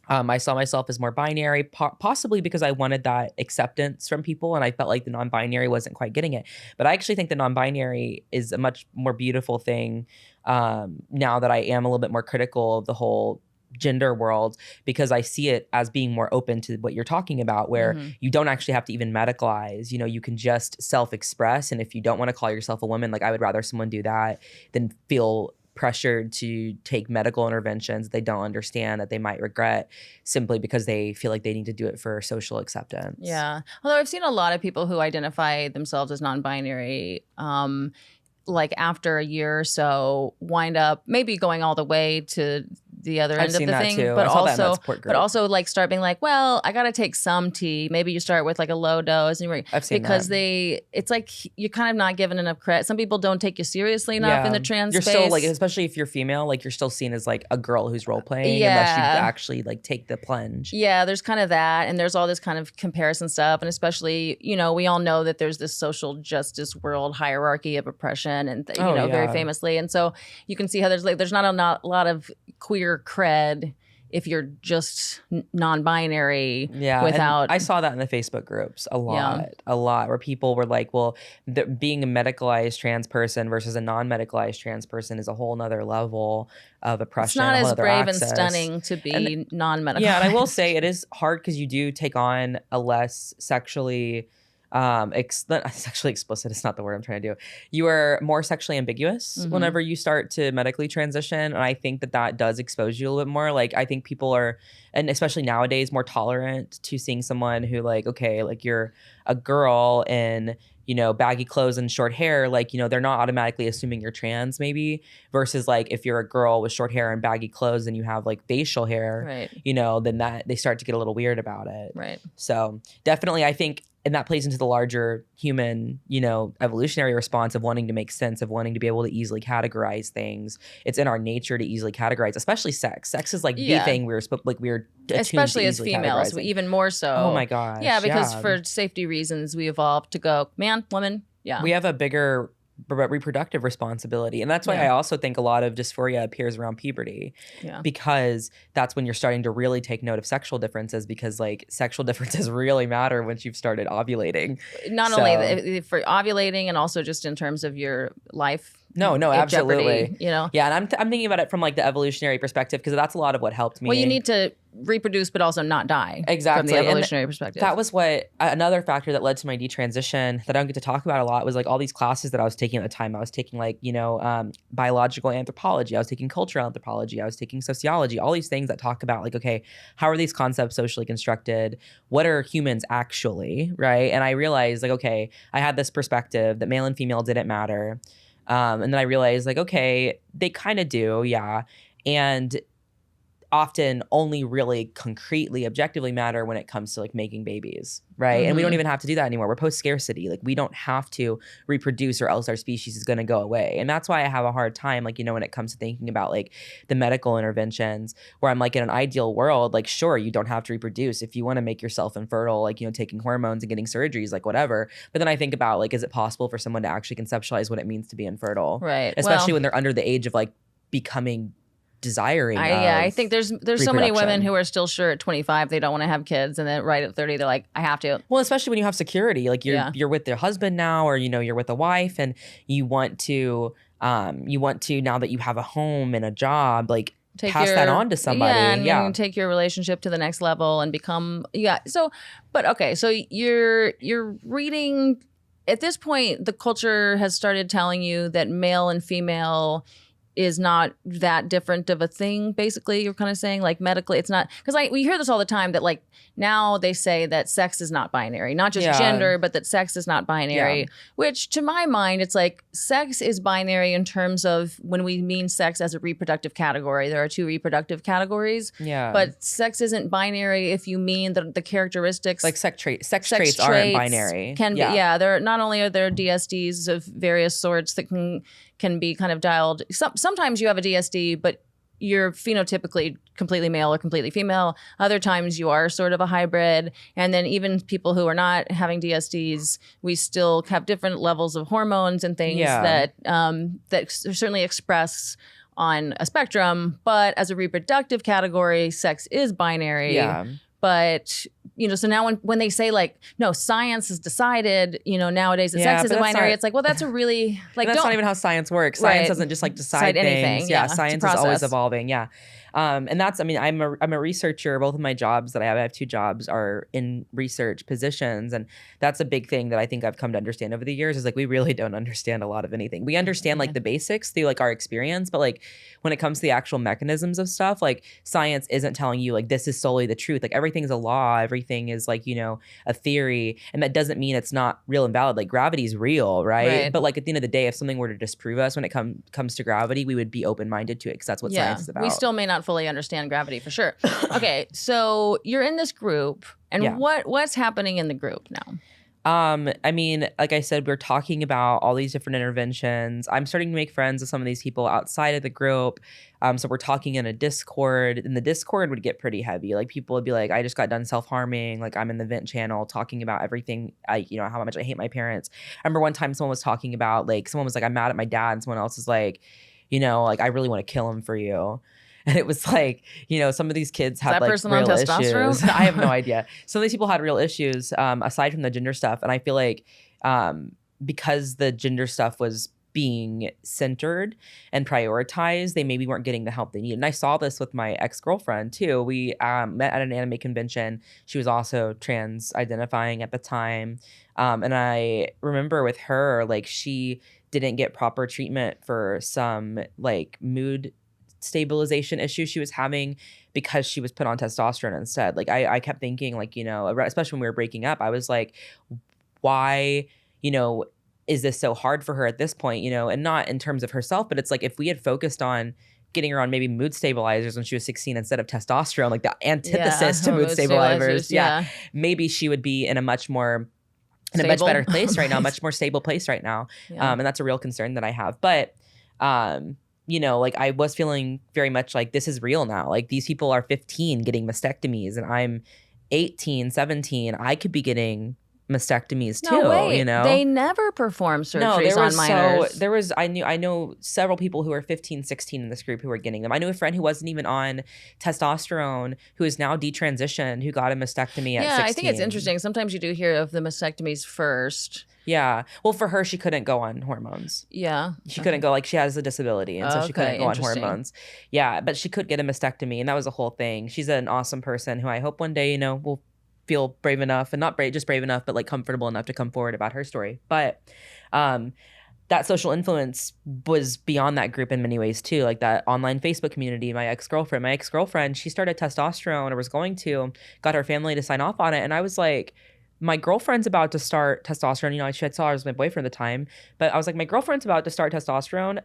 I saw myself as more binary, possibly because I wanted that acceptance from people, and I felt like the non-binary wasn't quite getting it. But I actually think the non-binary is a much more beautiful thing now that I am a little bit more critical of the whole gender world, because I see it as being more open to what you're talking about, where you don't actually have to even medicalize. You can just self-express, and if you don't want to call yourself a woman, like I would rather someone do that than feel pressured to take medical interventions they don't understand, that they might regret, simply because they feel like they need to do it for social acceptance. Yeah. Although I've seen a lot of people who identify themselves as non-binary, like after a year or so, wind up maybe going all the way to the other end of the thing, too. but I saw that in that support group. also like start being like, well, I got to take some tea. Maybe you start with like a low dose, and I've seen because that. it's like you're kind of not given enough credit. Some people don't take you seriously enough in the trans You're space. still like, especially if you're female, like you're still seen as like a girl who's role playing unless you actually like take the plunge. Yeah, there's kind of that, and there's all this kind of comparison stuff, and especially, we all know that there's this social justice world hierarchy of oppression, and very famously, and so you can see how there's not a lot of queer cred if you're just non-binary Yeah, without. and I saw that in the Facebook groups a lot, where people were like, well, being a medicalized trans person versus a non-medicalized trans person is a whole nother level of oppression. It's not a whole as other brave access. and stunning to be non-medicalized. Yeah, and I will say it is hard because you do take on a less sexually sexually explicit is not the word I'm trying to do. You are more sexually ambiguous whenever you start to medically transition, and I think that does expose you a little bit more. Like I think people are, and especially nowadays, more tolerant to seeing someone who like, okay, like you're a girl in, you know, baggy clothes and short hair, like, you know, they're not automatically assuming you're trans maybe, versus like if you're a girl with short hair and baggy clothes and you have like facial hair, Right. you know, then that they start to get a little weird about it. Right. So definitely I think, and that plays into the larger human, you know, evolutionary response of wanting to make sense, of wanting to be able to easily categorize things. It's in our nature to easily categorize, especially sex. Sex is like the thing we're attuned especially to as easily females, categorizing. even more so. Oh my gosh. Yeah, because for safety reasons, we evolved to go man, woman. Yeah. We have a bigger reproductive responsibility. And that's why I also think a lot of dysphoria appears around puberty, because that's when you're starting to really take note of sexual differences, because like sexual differences really matter once you've started ovulating. Not only for ovulating, and also just in terms of your life. No, absolutely. Jeopardy, you know? Yeah, and I'm thinking about it from like the evolutionary perspective, because that's a lot of what helped me. Well, you need to reproduce, but also not die. Exactly. From the evolutionary perspective. That was what another factor that led to my detransition that I don't get to talk about a lot was like all these classes that I was taking at the time. I was taking like, you know, biological anthropology. I was taking cultural anthropology. I was taking sociology, all these things that talk about like, okay, how are these concepts socially constructed? What are humans actually, right? And I realized like, okay, I had this perspective that male and female didn't matter. And then I realized like, okay, they kind of do, yeah. And often only really concretely, objectively matter when it comes to like making babies, right? And we don't even have to do that anymore. We're post-scarcity. Like we don't have to reproduce or else our species is going to go away. And that's why I have a hard time, like, you know, when it comes to thinking about like the medical interventions, where I'm like, in an ideal world, like, sure, you don't have to reproduce. If you want to make yourself infertile, like, you know, taking hormones and getting surgeries, like whatever. But then I think about like, is it possible for someone to actually conceptualize what it means to be infertile? Right. Especially when they're under the age of like becoming desiring. I think there's so many women who are still sure at 25 they don't want to have kids, and then right at 30 they're like, I have to. Well, especially when you have security, like you're with their husband now, or you know, you're with a wife, and you want to now that you have a home and a job, like pass that on to somebody. And you can take your relationship to the next level and become So, but okay, so you're reading at this point. The culture has started telling you that male and female is not that different of a thing. Basically, you're kind of saying like medically it's not, because we hear this all the time that like now they say that sex is not binary, not just gender, but that sex is not binary, which to my mind it's like sex is binary in terms of when we mean sex as a reproductive category. There are two reproductive categories, but sex isn't binary if you mean the characteristics, like sex traits aren't binary. There not only are there DSDs of various sorts that can be kind of dialed. Sometimes you have a DSD, but you're phenotypically completely male or completely female. Other times you are sort of a hybrid. And then even people who are not having DSDs, we still have different levels of hormones and things that certainly express on a spectrum. But as a reproductive category, sex is binary. Yeah. But, you know, so now when they say like, no, science has decided, you know, nowadays that sex isn't binary, it's like, well, that's a really like, that's not even how science works. Science doesn't just like decide anything. Things. Yeah, science is always evolving. Yeah. And that's, I mean, I'm a researcher. Both of my jobs that I have 2 jobs are in research positions. And that's a big thing that I think I've come to understand over the years is like, we really don't understand a lot of anything. We understand like the basics through like our experience, but like when it comes to the actual mechanisms of stuff, like science isn't telling you like, this is solely the truth. Like everything's a law. Everything is like, you know, a theory. And that doesn't mean it's not real and valid. Like gravity is real, right? But like at the end of the day, if something were to disprove us when it comes to gravity, we would be open-minded to it because that's what science is about. We still may not fully understand gravity for sure. Okay, so you're in this group, and what's happening in the group now? I mean, like I said, we're talking about all these different interventions. I'm starting to make friends with some of these people outside of the group. So we're talking in a Discord, and the Discord would get pretty heavy. Like people would be like, I just got done self-harming. Like I'm in the vent channel talking about everything. You know, how much I hate my parents. I remember one time someone was talking about like, someone was like, I'm mad at my dad. And someone else is like, you know, like I really want to kill him for you. And it was like, some of these kids had that like person on real testosterone? issues. I have no idea. Some of these people had real issues aside from the gender stuff. And I feel like because the gender stuff was being centered and prioritized, they maybe weren't getting the help they needed. And I saw this with my ex-girlfriend too. We met at an anime convention. She was also trans identifying at the time. And I remember with her, like, she didn't get proper treatment for some like mood stabilization issue she was having because she was put on testosterone instead. Like I kept thinking, like, especially when we were breaking up, I was like, why, is this so hard for her at this point, and not in terms of herself, but it's like if we had focused on getting her on maybe mood stabilizers when she was 16 instead of testosterone, like the antithesis to mood stabilizers, maybe she would be in a much better place right now, much more stable place right now. Yeah. And that's a real concern that I have. But, like I was feeling very much like this is real now. Like these people are 15 getting mastectomies and I'm 18, 17. I could be getting mastectomies too, No, wait. They never perform surgeries on minors. I know several people who are 15, 16 in this group who are getting them. I knew a friend who wasn't even on testosterone who is now detransitioned who got a mastectomy at 16. Yeah, I think it's interesting. Sometimes you do hear of the mastectomies first. Yeah. Well, for her, she couldn't go on hormones. Yeah. She couldn't go, like, she has a disability, and so she couldn't go on hormones. Yeah, but she could get a mastectomy, and that was a whole thing. She's an awesome person who I hope one day, will feel brave enough, and not just brave enough, but like comfortable enough to come forward about her story. But that social influence was beyond that group in many ways too. Like that online Facebook community, my ex-girlfriend, she started testosterone or was going to, got her family to sign off on it. And I was like, my girlfriend's about to start testosterone. I saw her as my boyfriend at the time, but I was like, my girlfriend's about to start testosterone.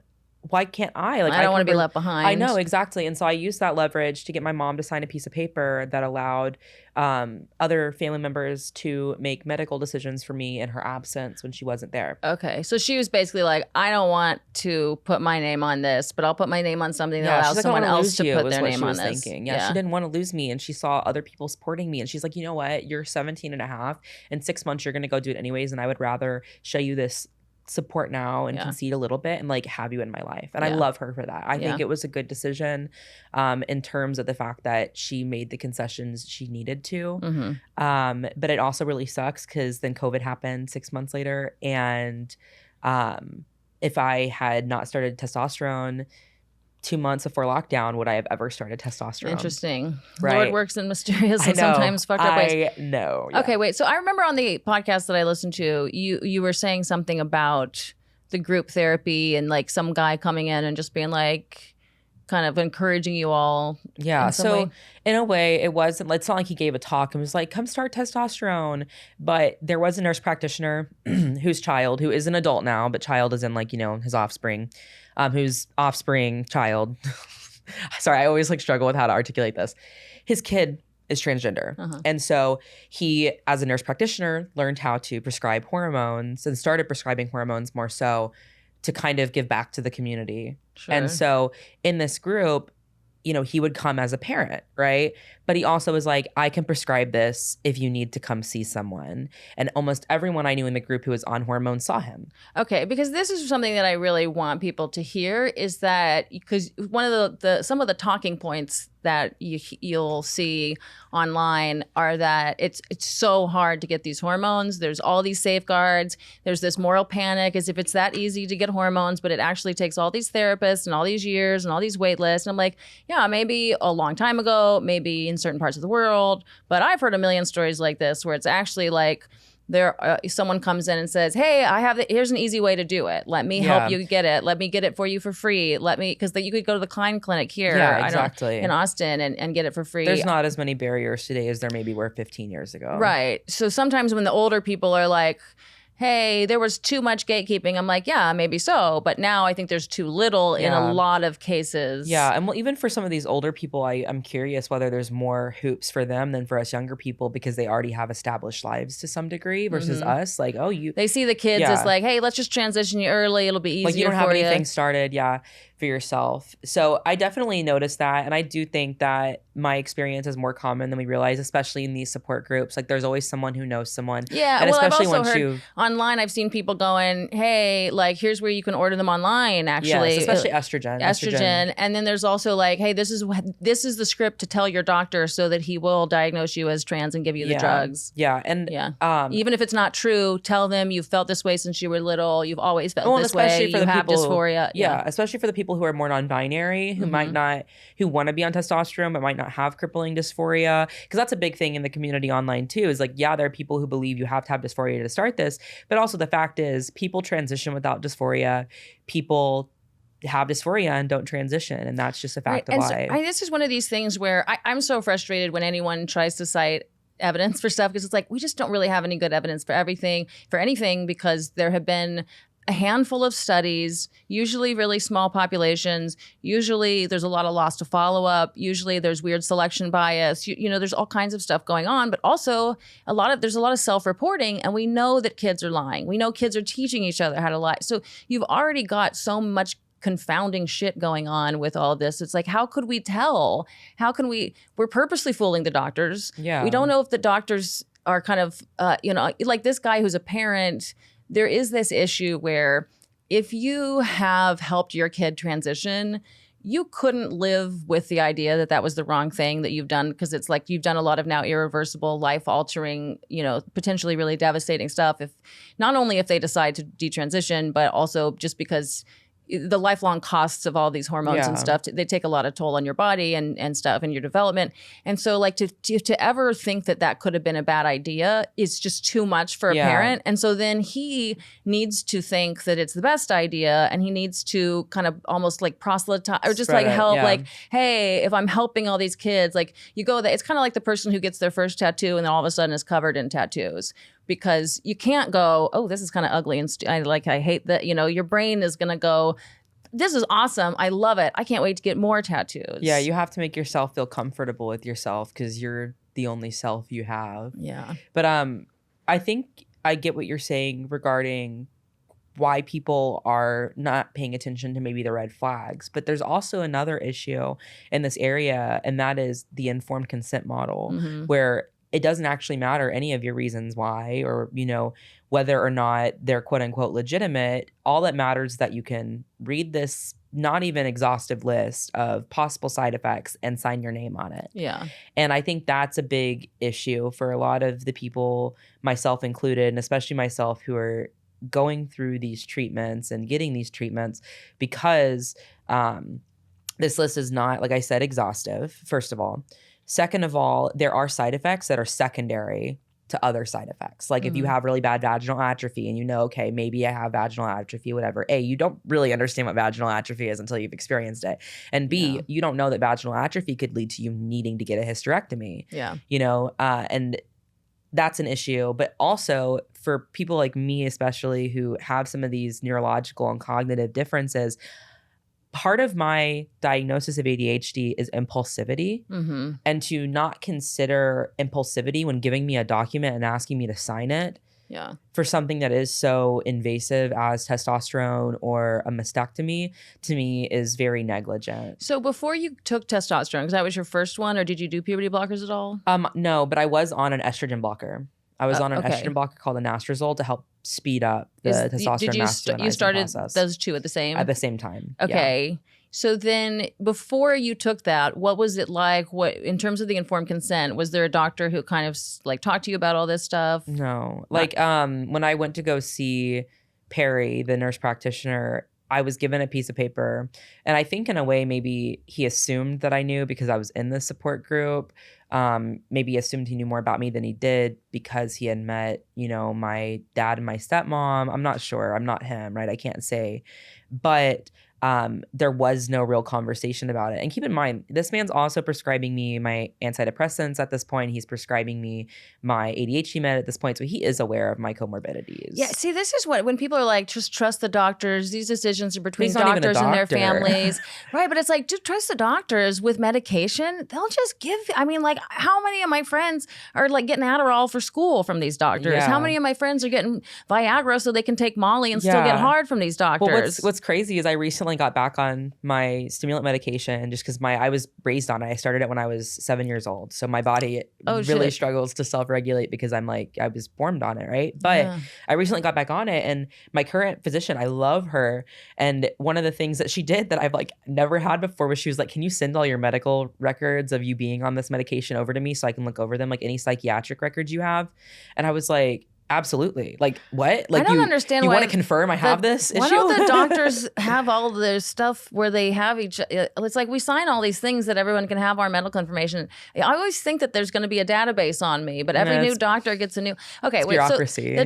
Why can't I? Like, I don't want to be left behind. I know, exactly. And so I used that leverage to get my mom to sign a piece of paper that allowed other family members to make medical decisions for me in her absence when she wasn't there. Okay. So she was basically like, I don't want to put my name on this, but I'll put my name on something that allows someone else to put their name on this. Yeah, she didn't want to lose me. And she saw other people supporting me. And she's like, you know what? You're 17 and a half. In 6 months, you're going to go do it anyways. And I would rather show you this support now and concede a little bit and like have you in my life. And I love her for that. I think it was a good decision in terms of the fact that she made the concessions she needed to. Mm-hmm. But it also really sucks because then COVID happened 6 months later. And if I had not started testosterone 2 months before lockdown, would I have ever started testosterone? Interesting. Right. Lord works in mysterious and sometimes fucked up ways. I know. Yeah. Okay, wait. So I remember on the podcast that I listened to, you were saying something about the group therapy and like some guy coming in and just being like kind of encouraging you all. Yeah. So in a way, it's not like he gave a talk and was like, come start testosterone. But there was a nurse practitioner who is an adult now, but child is in like, his offspring. Whose offspring child, sorry, I always like struggle with how to articulate this. His kid is transgender. And so he, as a nurse practitioner, learned how to prescribe hormones and started prescribing hormones more so to kind of give back to the community. Sure. And so in this group, he would come as a parent, right? But he also was like, I can prescribe this if you need to come see someone. And almost everyone I knew in the group who was on hormones saw him. Okay, because this is something that I really want people to hear is that because one of some of the talking points that you'll see online are that it's so hard to get these hormones. There's all these safeguards. There's this moral panic as if it's that easy to get hormones, but it actually takes all these therapists and all these years and all these wait lists. And I'm like, yeah, maybe a long time ago, maybe in certain parts of the world, but I've heard a million stories like this where it's actually like someone comes in and says, hey, here's an easy way to do it. Let me help you get it. Let me get it for you for free. Because you could go to the Klein Clinic here in Austin and get it for free. There's not as many barriers today as there maybe were 15 years ago. Right. So sometimes when the older people are like, hey, there was too much gatekeeping. I'm like, yeah, maybe so. But now I think there's too little in a lot of cases. Yeah. And well, even for some of these older people, I'm curious whether there's more hoops for them than for us younger people because they already have established lives to some degree versus us. Like, they see the kids as like, hey, let's just transition you early. It'll be easier for you. Like, you don't have anything started. Yeah. For yourself. So I definitely noticed that. And I do think that my experience is more common than we realize, especially in these support groups. Like there's always someone who knows someone. Yeah. And well, especially I've also heard online I've seen people going, hey, like here's where you can order them online actually. Yes, especially estrogen. And then there's also like, hey, this is the script to tell your doctor so that he will diagnose you as trans and give you the drugs. Yeah. And even if it's not true, tell them you've felt this way since you were little. You've always felt this especially way. For you the have people, dysphoria. Yeah, especially for the people who are more non-binary, who might not, who want to be on testosterone but might not have crippling dysphoria. Because that's a big thing in the community online too. Is like, yeah, there are people who believe you have to have dysphoria to start this, but also the fact is, people transition without dysphoria. People have dysphoria and don't transition, and that's just a fact of life. So, this is one of these things where I'm so frustrated when anyone tries to cite evidence for stuff, because it's like we just don't really have any good evidence for anything, because there have been a handful of studies, usually really small populations. Usually there's a lot of loss to follow up. Usually there's weird selection bias. You know, there's all kinds of stuff going on, but also there's a lot of self-reporting, and we know that kids are lying. We know kids are teaching each other how to lie. So you've already got so much confounding shit going on with all this. It's like, how could we tell? We're purposely fooling the doctors. Yeah. We don't know if the doctors are kind of, like this guy who's a parent. There is this issue where if you have helped your kid transition, you couldn't live with the idea that that was the wrong thing that you've done, because it's like you've done a lot of now irreversible, life-altering, potentially really devastating stuff. Not only if they decide to detransition, but also just because the lifelong costs of all these hormones and stuff, they take a lot of toll on your body and stuff and your development. And so like to ever think that could have been a bad idea is just too much for a parent. And so then he needs to think that it's the best idea, and he needs to kind of almost like proselytize or just like help, like, hey, if I'm helping all these kids, like you go that it's kind of like the person who gets their first tattoo and then all of a sudden is covered in tattoos. Because you can't go, oh, this is kind of ugly and I hate that. Your brain is gonna go, this is awesome, I love it, I can't wait to get more tattoos. Yeah, you have to make yourself feel comfortable with yourself, because you're the only self you have. Yeah. But I think I get what you're saying regarding why people are not paying attention to maybe the red flags. But there's also another issue in this area, and that is the informed consent model, where it doesn't actually matter any of your reasons why, or, whether or not they're quote unquote legitimate. All that matters is that you can read this not even exhaustive list of possible side effects and sign your name on it. Yeah. And I think that's a big issue for a lot of the people, myself included, and especially myself, who are going through these treatments and getting these treatments, because this list is not, like I said, exhaustive, first of all. Second of all, there are side effects that are secondary to other side effects. Like if you have really bad vaginal atrophy and okay, maybe I have vaginal atrophy, whatever. A, you don't really understand what vaginal atrophy is until you've experienced it. And B, you don't know that vaginal atrophy could lead to you needing to get a hysterectomy. Yeah. And that's an issue. But also for people like me, especially who have some of these neurological and cognitive differences, part of my diagnosis of ADHD is impulsivity. And to not consider impulsivity when giving me a document and asking me to sign it for something that is so invasive as testosterone or a mastectomy, to me is very negligent. So before you took testosterone, because that was your first one, or did you do puberty blockers at all? No, but I was on an estrogen blocker. I was on an estrogen blocker called anastrozole to help speed up the testosterone masculinizing you started process. Those two at the same time. Okay. Yeah. So then before you took that, what was it like? What, in terms of the informed consent, was there a doctor who kind of like talked to you about all this stuff? No. Like when I went to go see Perry, the nurse practitioner, I was given a piece of paper, and I think in a way maybe he assumed that I knew because I was in the support group. Maybe he assumed he knew more about me than he did because he had met, my dad and my stepmom. I'm not sure. I'm not him, right? I can't say. But there was no real conversation about it. And keep in mind, this man's also prescribing me my antidepressants at this point. He's prescribing me my ADHD med at this point. So he is aware of my comorbidities. Yeah, see, this is when people are like, just trust the doctors. These decisions are between He's not even a doctors and their doctor. families. Right, but it's like, just trust the doctors with medication. They'll just give, like, how many of my friends are like getting Adderall for school from these doctors? Yeah. How many of my friends are getting Viagra so they can take Molly and still get hard from these doctors? Well, what's crazy is I recently recently got back on my stimulant medication just because I was raised on it. I started it when I was 7 years old. So my body really struggles to self-regulate because I was formed on it, right? But I recently got back on it, and my current physician, I love her. And one of the things that she did that I've like never had before was she was like, can you send all your medical records of you being on this medication over to me so I can look over them, like any psychiatric records you have? And I was like, absolutely. Like, what? Like, I don't understand you why want to confirm I have this issue? Why don't the doctors have all their stuff where they have it's like we sign all these things that everyone can have our medical information. I always think that there's going to be a database on me, but every new doctor gets a new. Okay, wait. Bureaucracy. So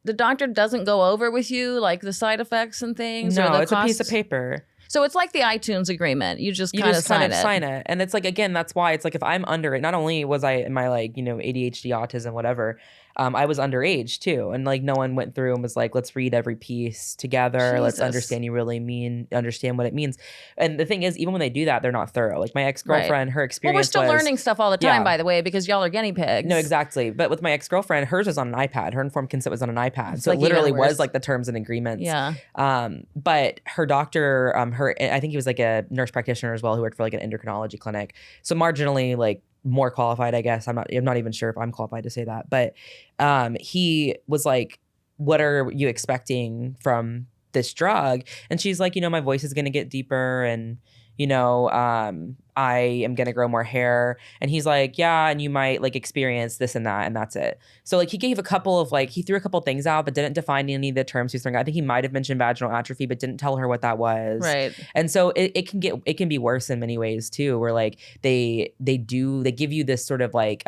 the doctor doesn't go over with you like the side effects and things. No, or the it's costs? a piece of paper. So it's like the iTunes agreement. You just kind of sign it. And it's like, again, that's why it's like if I'm under it, not only was I in my like, ADHD, autism, whatever, I was underage too. And like no one went through and was like, let's read every piece together. Jesus. Let's understand understand what it means. And the thing is, even when they do that, they're not thorough. Like my ex-girlfriend, her experience we're still learning stuff all the time, by the way, because y'all are guinea pigs. No, exactly. But with my ex-girlfriend, hers was on an iPad. Her informed consent was on an iPad. It's so like it literally even worse. was like the terms and agreements. Yeah. But her doctor, I think he was like a nurse practitioner as well who worked for like an endocrinology clinic. So marginally like more qualified, I guess. I'm not even sure if I'm qualified to say that. But he was like, what are you expecting from this drug? And she's like, my voice is going to get deeper and, I am going to grow more hair. And he's like, yeah, and you might like experience this and that, and that's it. So like he threw a couple of things out, but didn't define any of the terms he was throwing out. I think he might have mentioned vaginal atrophy, but didn't tell her what that was. Right. And so it can be worse in many ways too, where like they give you this sort of like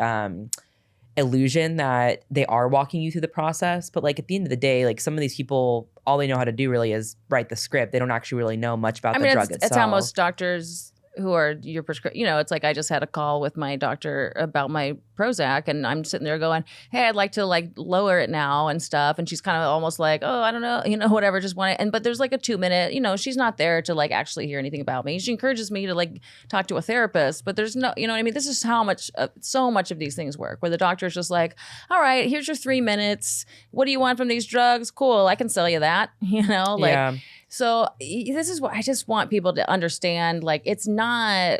illusion that they are walking you through the process. But like at the end of the day, like some of these people, all they know how to do really is write the script. They don't actually really know much about the drug itself. It's how most doctors who are your prescription, it's like I just had a call with my doctor about my Prozac, and I'm sitting there going, hey, I'd like to like lower it now and stuff. And she's kind of almost like, oh, I don't know, whatever, just want it. But there's like a 2-minute, she's not there to like actually hear anything about me. She encourages me to like talk to a therapist, but there's no, what I mean? This is how much, so much of these things work, where the doctor's just like, all right, here's your 3 minutes. What do you want from these drugs? Cool, I can sell you that, Yeah. So this is what I just want people to understand. Like, it's not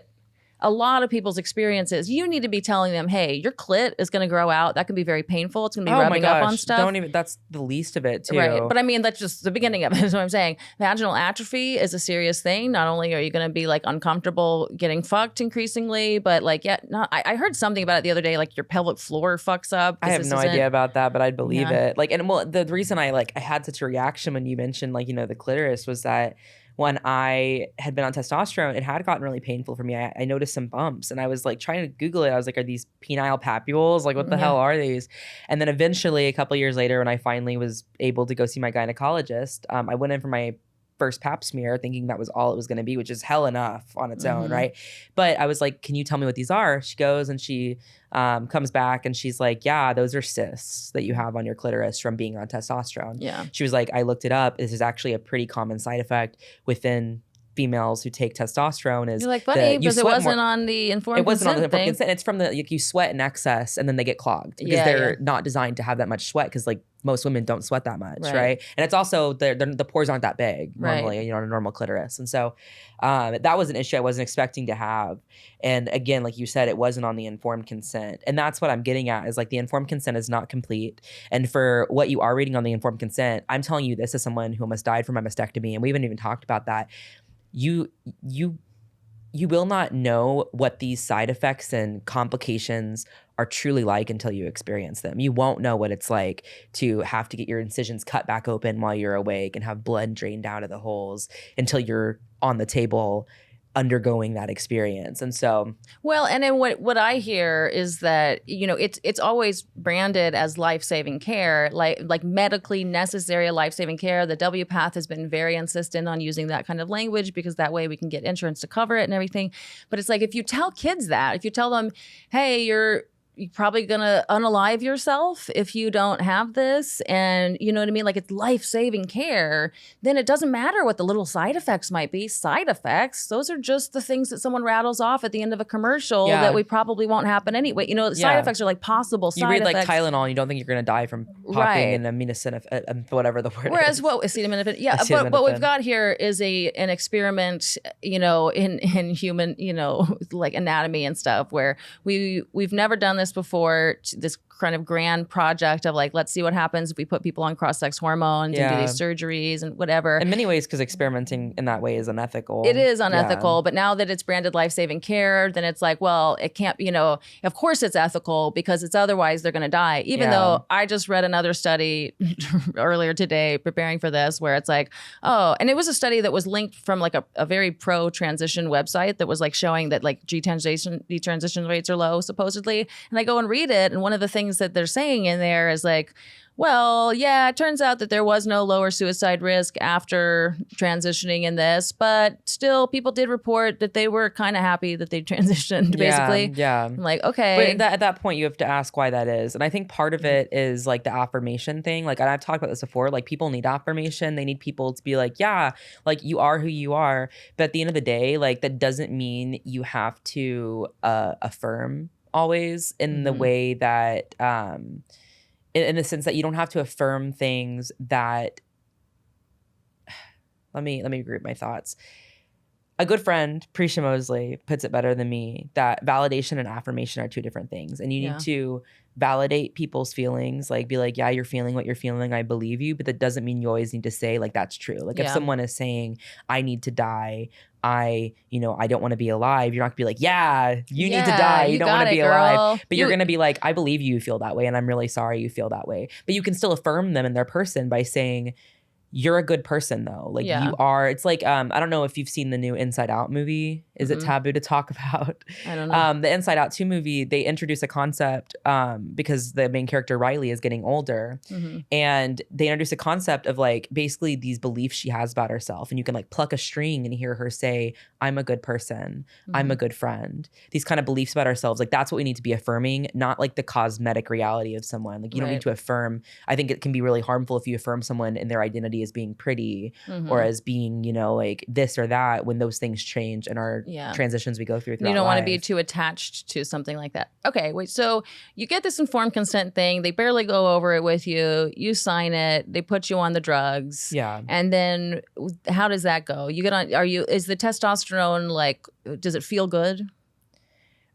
a lot of people's experiences. You need to be telling them, hey, your clit is going to grow out. That can be very painful. It's going to be rubbing up on stuff. That's the least of it too. Right. But I mean, that's just the beginning of it is what I'm saying. Vaginal atrophy is a serious thing. Not only are you going to be like uncomfortable getting fucked increasingly, but like, I heard something about it the other day, like your pelvic floor fucks up. I have no idea about that, but I'd believe it. Like, and well, the reason I had such a reaction when you mentioned the clitoris was that when I had been on testosterone, it had gotten really painful for me. I noticed some bumps, and I was like trying to Google it. I was like, are these penile papules? Like, what the hell are these? And then eventually, a couple years later, when I finally was able to go see my gynecologist, I went in for my first pap smear thinking that was all it was going to be, which is hell enough on its own, right? But I was like, can you tell me what these are? She goes and she comes back and she's like, yeah, those are cysts that you have on your clitoris from being on testosterone. Yeah. She was like, I looked it up. This is actually a pretty common side effect within females who take testosterone. Is you're like, buddy, because it wasn't on the informed consent. It wasn't on the informed consent. It's from you sweat in excess and then they get clogged because they're not designed to have that much sweat, because like most women don't sweat that much, right? And it's also the pores aren't that big normally, on a normal clitoris. And so that was an issue I wasn't expecting to have. And again, like you said, it wasn't on the informed consent. And that's what I'm getting at, is like the informed consent is not complete. And for what you are reading on the informed consent, I'm telling you this as someone who almost died from my mastectomy, and we haven't even talked about that. You will not know what these side effects and complications are truly like until you experience them. You won't know what it's like to have to get your incisions cut back open while you're awake and have blood drained out of the holes until you're on the table undergoing that experience. And so, well, and then what I hear is that it's always branded as life-saving care, like medically necessary life-saving care. The WPATH has been very insistent on using that kind of language because that way we can get insurance to cover it and everything. But it's like, if you tell kids that, if you tell them, hey, you're probably gonna unalive yourself if you don't have this, and you know what I mean, like it's life-saving care, then it doesn't matter what the little side effects might be. Side effects, those are just the things that someone rattles off at the end of a commercial that we probably won't happen anyway. Side effects are like possible side effects. You read like Tylenol and you don't think you're gonna die from popping in whatever the word Whereas is. what acetaminophen, yeah, but what Acetaminophen. we've got here is an experiment, in human, like anatomy and stuff, where we've never done this before. This kind of grand project of like, let's see what happens if we put people on cross-sex hormones and do these surgeries and whatever. In many ways, because experimenting in that way is unethical. It is unethical, but now that it's branded life-saving care, then it's like, well, it can't, of course it's ethical because it's otherwise they're going to die. Even though I just read another study earlier today preparing for this where it's like, oh, and it was a study that was linked from like a very pro-transition website that was like showing that like detransition rates are low supposedly. And I go and read it, and one of the things that they're saying in there is like, well, yeah, it turns out that there was no lower suicide risk after transitioning in this, but still people did report that they were kind of happy that they transitioned, basically. Yeah. I'm like, okay. But at that point, you have to ask why that is. And I think part of it is like the affirmation thing. Like, and I've talked about this before, like people need affirmation. They need people to be like, yeah, like you are who you are. But at the end of the day, like that doesn't mean you have to affirm always in the way that, in the sense that you don't have to affirm things that, let me regroup my thoughts. A good friend, Prisha Mosley, puts it better than me, that validation and affirmation are two different things. And you need to validate people's feelings, like be like, yeah, you're feeling what you're feeling, I believe you, but that doesn't mean you always need to say like, that's true. Like if someone is saying, I need to die, I don't want to be alive, you're not gonna be like, yeah, you need to die, you don't want to be alive. But you're gonna be like, I believe you feel that way and I'm really sorry you feel that way. But you can still affirm them in their person by saying, you're a good person though. Like you are, it's like, I don't know if you've seen the new Inside Out movie. Is it taboo to talk about? I don't know. The Inside Out 2 movie, they introduce a concept because the main character Riley is getting older. And they introduce a concept of like basically these beliefs she has about herself. And you can like pluck a string and hear her say, I'm a good person. I'm a good friend. These kind of beliefs about ourselves. Like that's what we need to be affirming, not like the cosmetic reality of someone. Like you don't need to affirm. I think it can be really harmful if you affirm someone in their identity as being pretty or as being, like this or that, when those things change and our transitions we go through. You don't want to be too attached to something like that. Okay, wait. So you get this informed consent thing. They barely go over it with you. You sign it. They put you on the drugs. Yeah. And then how does that go? You get on. Is the testosterone like? Does it feel good?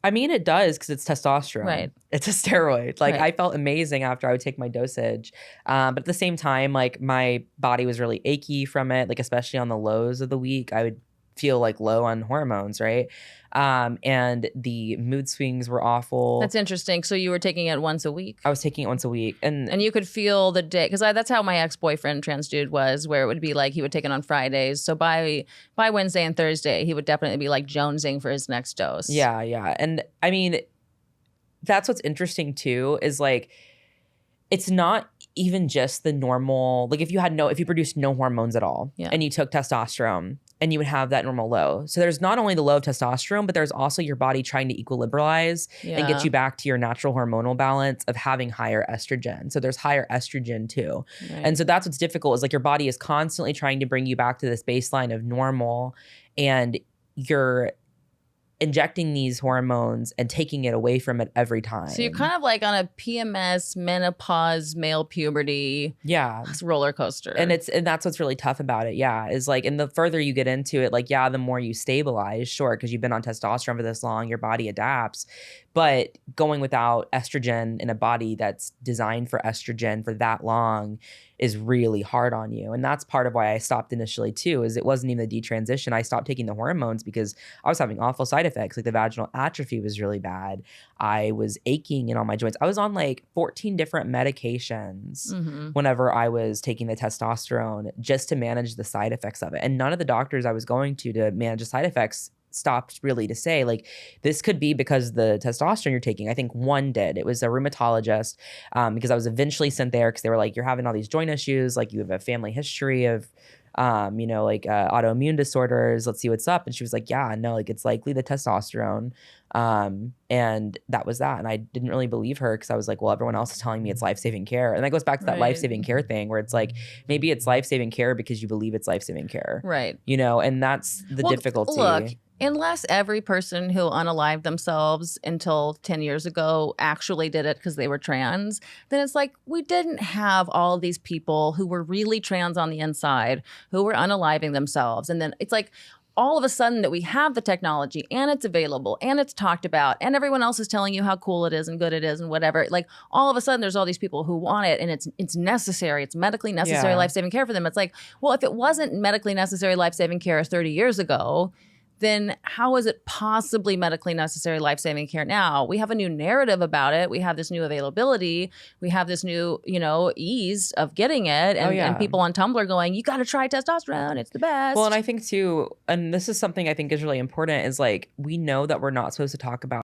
I mean, it does because it's testosterone. Right. It's a steroid. Like I felt amazing after I would take my dosage. But at the same time, like my body was really achy from it. Like especially on the lows of the week, I would feel like low on hormones, right? And the mood swings were awful. That's interesting. So you were taking it once a week? I was taking it once a week. And you could feel the day, because that's how my ex-boyfriend trans dude was, where it would be like he would take it on Fridays. So by Wednesday and Thursday, he would definitely be like jonesing for his next dose. Yeah. And I mean, that's what's interesting too, is like, it's not even just the normal, like if you produced no hormones at all and you took testosterone, and you would have that normal low. So there's not only the low of testosterone, but there's also your body trying to equilibralize and get you back to your natural hormonal balance of having higher estrogen. So there's higher estrogen too. Right. And so that's what's difficult, is like your body is constantly trying to bring you back to this baseline of normal, and you're injecting these hormones and taking it away from it every time. So you're kind of like on a PMS, menopause, male puberty roller coaster. And that's what's really tough about it. Yeah. Is like, and the further you get into it, like, the more you stabilize, sure, because you've been on testosterone for this long, your body adapts. But going without estrogen in a body that's designed for estrogen for that long is really hard on you. And that's part of why I stopped initially too, is it wasn't even the detransition. I stopped taking the hormones because I was having awful side effects. Like the vaginal atrophy was really bad. I was aching in all my joints. I was on like 14 different medications whenever I was taking the testosterone just to manage the side effects of it. And none of the doctors I was going to manage the side effects stopped really to say like, this could be because the testosterone you're taking. I think one did. It was a rheumatologist, because I was eventually sent there because they were like, you're having all these joint issues, like you have a family history of autoimmune disorders, let's see what's up. And she was like, yeah, no, like it's likely the testosterone. And that was that. And I didn't really believe her because I was like, well, everyone else is telling me it's life-saving care. And that goes back to that life-saving care thing where it's like, maybe it's life-saving care because you believe it's life-saving care. Right. And that's the difficulty. Look, unless every person who unalived themselves until 10 years ago actually did it because they were trans, then it's like we didn't have all these people who were really trans on the inside who were unaliving themselves. And then it's like all of a sudden that we have the technology and it's available and it's talked about and everyone else is telling you how cool it is and good it is and whatever. Like all of a sudden there's all these people who want it and it's necessary. It's medically necessary life-saving care for them. It's like, well, if it wasn't medically necessary life-saving care 30 years ago, then how is it possibly medically necessary life-saving care now? We have a new narrative about it. We have this new availability. We have this new, ease of getting it. And, and people on Tumblr going, you got to try testosterone. It's the best. Well, and I think too, and this is something I think is really important, is like, we know that we're not supposed to talk about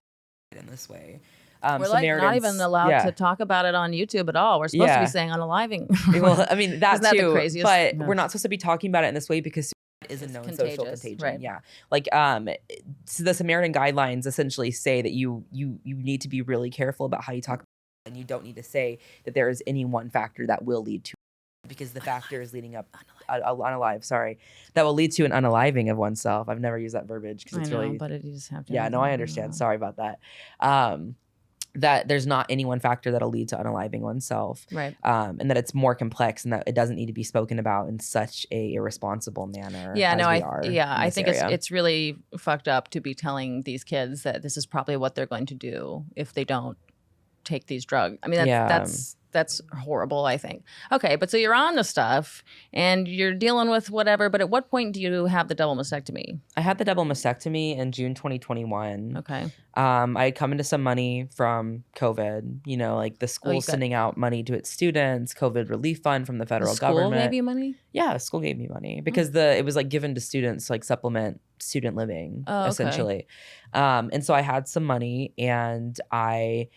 it in this way. We're like not even allowed to talk about it on YouTube at all. We're supposed to be saying unaliving. Well, I mean, that too, the craziest? but we're not supposed to be talking about it in this way because is a known social contagion. Right. Yeah. Like so the Samaritan guidelines essentially say that you need to be really careful about how you talk about it, and you don't need to say that there is any one factor that will lead to, because the factors leading up unalive, sorry, that will lead to an unaliving of oneself. I've never used that verbiage because it's really, but you just have to. Yeah, no, I understand. Sorry about that. That there's not any one factor that'll lead to unaliving oneself, right? And that it's more complex, and that it doesn't need to be spoken about in such a irresponsible manner. Yeah, no, I think it's really fucked up to be telling these kids that this is probably what they're going to do if they don't take these drugs. I mean, that's horrible, I think. Okay, but so you're on the stuff and you're dealing with whatever, but at what point do you have the double mastectomy? I had the double mastectomy in June 2021. Okay. I had come into some money from COVID, like the school sending out money to its students, COVID relief fund from the federal government. School gave you money? Yeah, school gave me money because it was like given to students, like supplement student living, essentially. And so I had some money, and I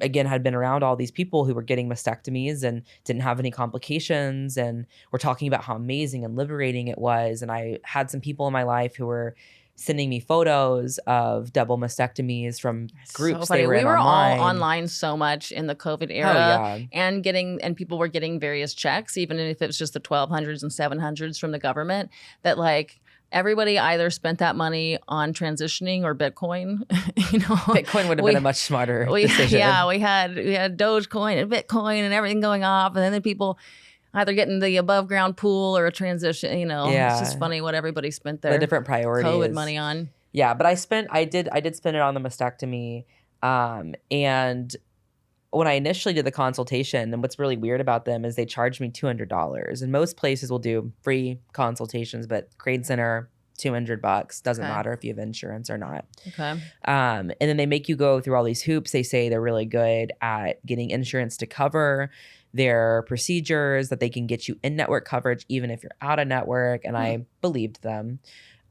again had been around all these people who were getting mastectomies and didn't have any complications, and were talking about how amazing and liberating it was. And I had some people in my life who were sending me photos of double mastectomies from groups they were in online. All online so much in the COVID era, and people were getting various checks, even if it was just the 1,200s and 700s from the government, that like everybody either spent that money on transitioning or Bitcoin. Bitcoin would have been a much smarter decision. Yeah, we had Dogecoin and Bitcoin and everything going off, and then people either getting the above ground pool or a transition. It's just funny what everybody spent their the different priorities COVID money on. Yeah, but I did spend it on the mastectomy, and when I initially did the consultation, and what's really weird about them is they charged me $200. And most places will do free consultations, but Crane Center, $200. Doesn't matter if you have insurance or not. Okay. And then they make you go through all these hoops. They say they're really good at getting insurance to cover their procedures, that they can get you in-network coverage even if you're out of network. And I believed them.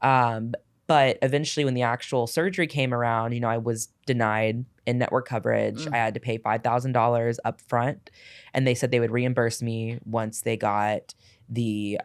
But eventually when the actual surgery came around, I was denied in-network coverage. I had to pay $5,000 up front, and they said they would reimburse me once they got the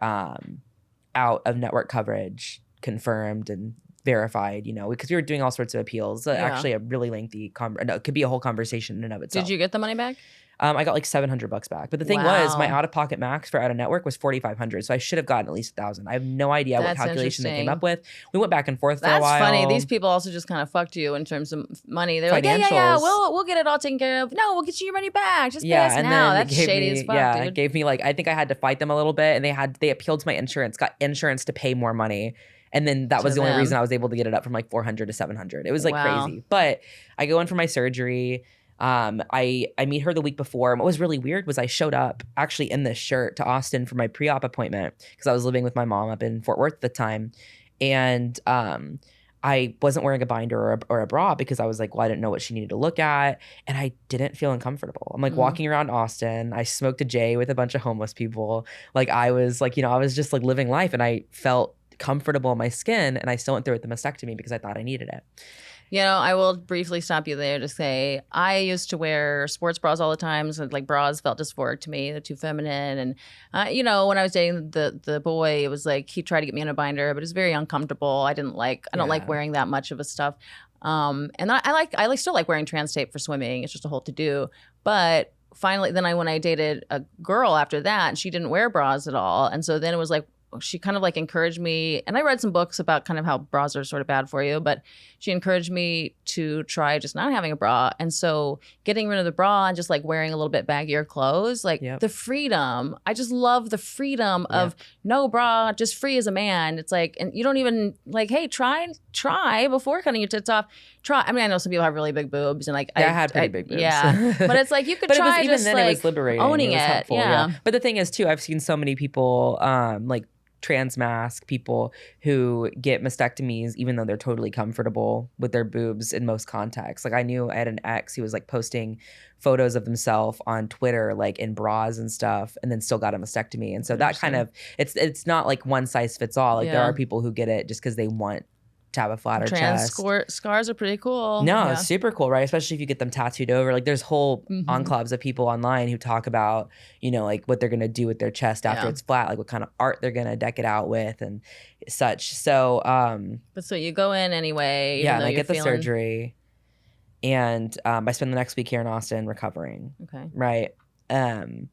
out-of-network coverage confirmed and verified, because we were doing all sorts of appeals. Actually a really lengthy, it could be a whole conversation in and of itself. Did you get the money back? I got like $700 back. But the thing was, my out-of-pocket max for out-of-network was $4,500. So I should have gotten at least $1,000. I have no idea what calculation they came up with. We went back and forth for a while. That's funny. These people also just kind of fucked you in terms of money. They're like, yeah, we'll get it all taken care of. No, we'll get you your money back. Just pay us now. That's shady as fuck, dude. It gave me I think I had to fight them a little bit, and they appealed to my insurance, got insurance to pay more money. And then that was the only reason I was able to get it up from like $400 to $700. It was like crazy. But I go in for my surgery. I meet her the week before. And what was really weird was I showed up actually in this shirt to Austin for my pre-op appointment because I was living with my mom up in Fort Worth at the time. And I wasn't wearing a binder or a bra because I was like, well, I didn't know what she needed to look at. And I didn't feel uncomfortable. I'm like walking around Austin. I smoked a J with a bunch of homeless people. Like I was like, I was just like living life, and I felt comfortable in my skin, and I still went through with the mastectomy because I thought I needed it. I will briefly stop you there to say I used to wear sports bras all the time. So like bras felt dysphoric to me. They're too feminine. And, when I was dating the boy, it was like he tried to get me in a binder, but it was very uncomfortable. I don't like wearing that much of a stuff. And I still like wearing trans tape for swimming. It's just a whole to do. But finally, then when I dated a girl after that, she didn't wear bras at all. And so then it was like, she kind of like encouraged me, and I read some books about kind of how bras are sort of bad for you, but she encouraged me to try just not having a bra. And so getting rid of the bra and just like wearing a little bit baggier clothes, like the freedom. I just love the freedom of no bra, just free as a man. It's like, and you don't even like, hey, try before cutting your tits off. Try. I mean, I know some people have really big boobs, and like I had pretty big boobs. Yeah, but it's like you could but try. Even just then, like it was liberating. Owning it was it. helpful, Yeah. But the thing is, too, I've seen so many people, like trans mask people, who get mastectomies even though they're totally comfortable with their boobs in most contexts. Like I knew I had an ex who was like posting photos of himself on Twitter, like in bras and stuff, and then still got a mastectomy. And so that kind of it's not like one size fits all. Like there are people who get it just because they want to have a flatter trans chest. Scars are pretty cool. No, it's super cool, right? Especially if you get them tattooed over. Like there's whole enclaves of people online who talk about, you know, like what they're gonna do with their chest after it's flat, like what kind of art they're gonna deck it out with and such. So but so you go in anyway. Yeah, and I get the surgery, and I spend the next week here in Austin recovering. Okay. Right. And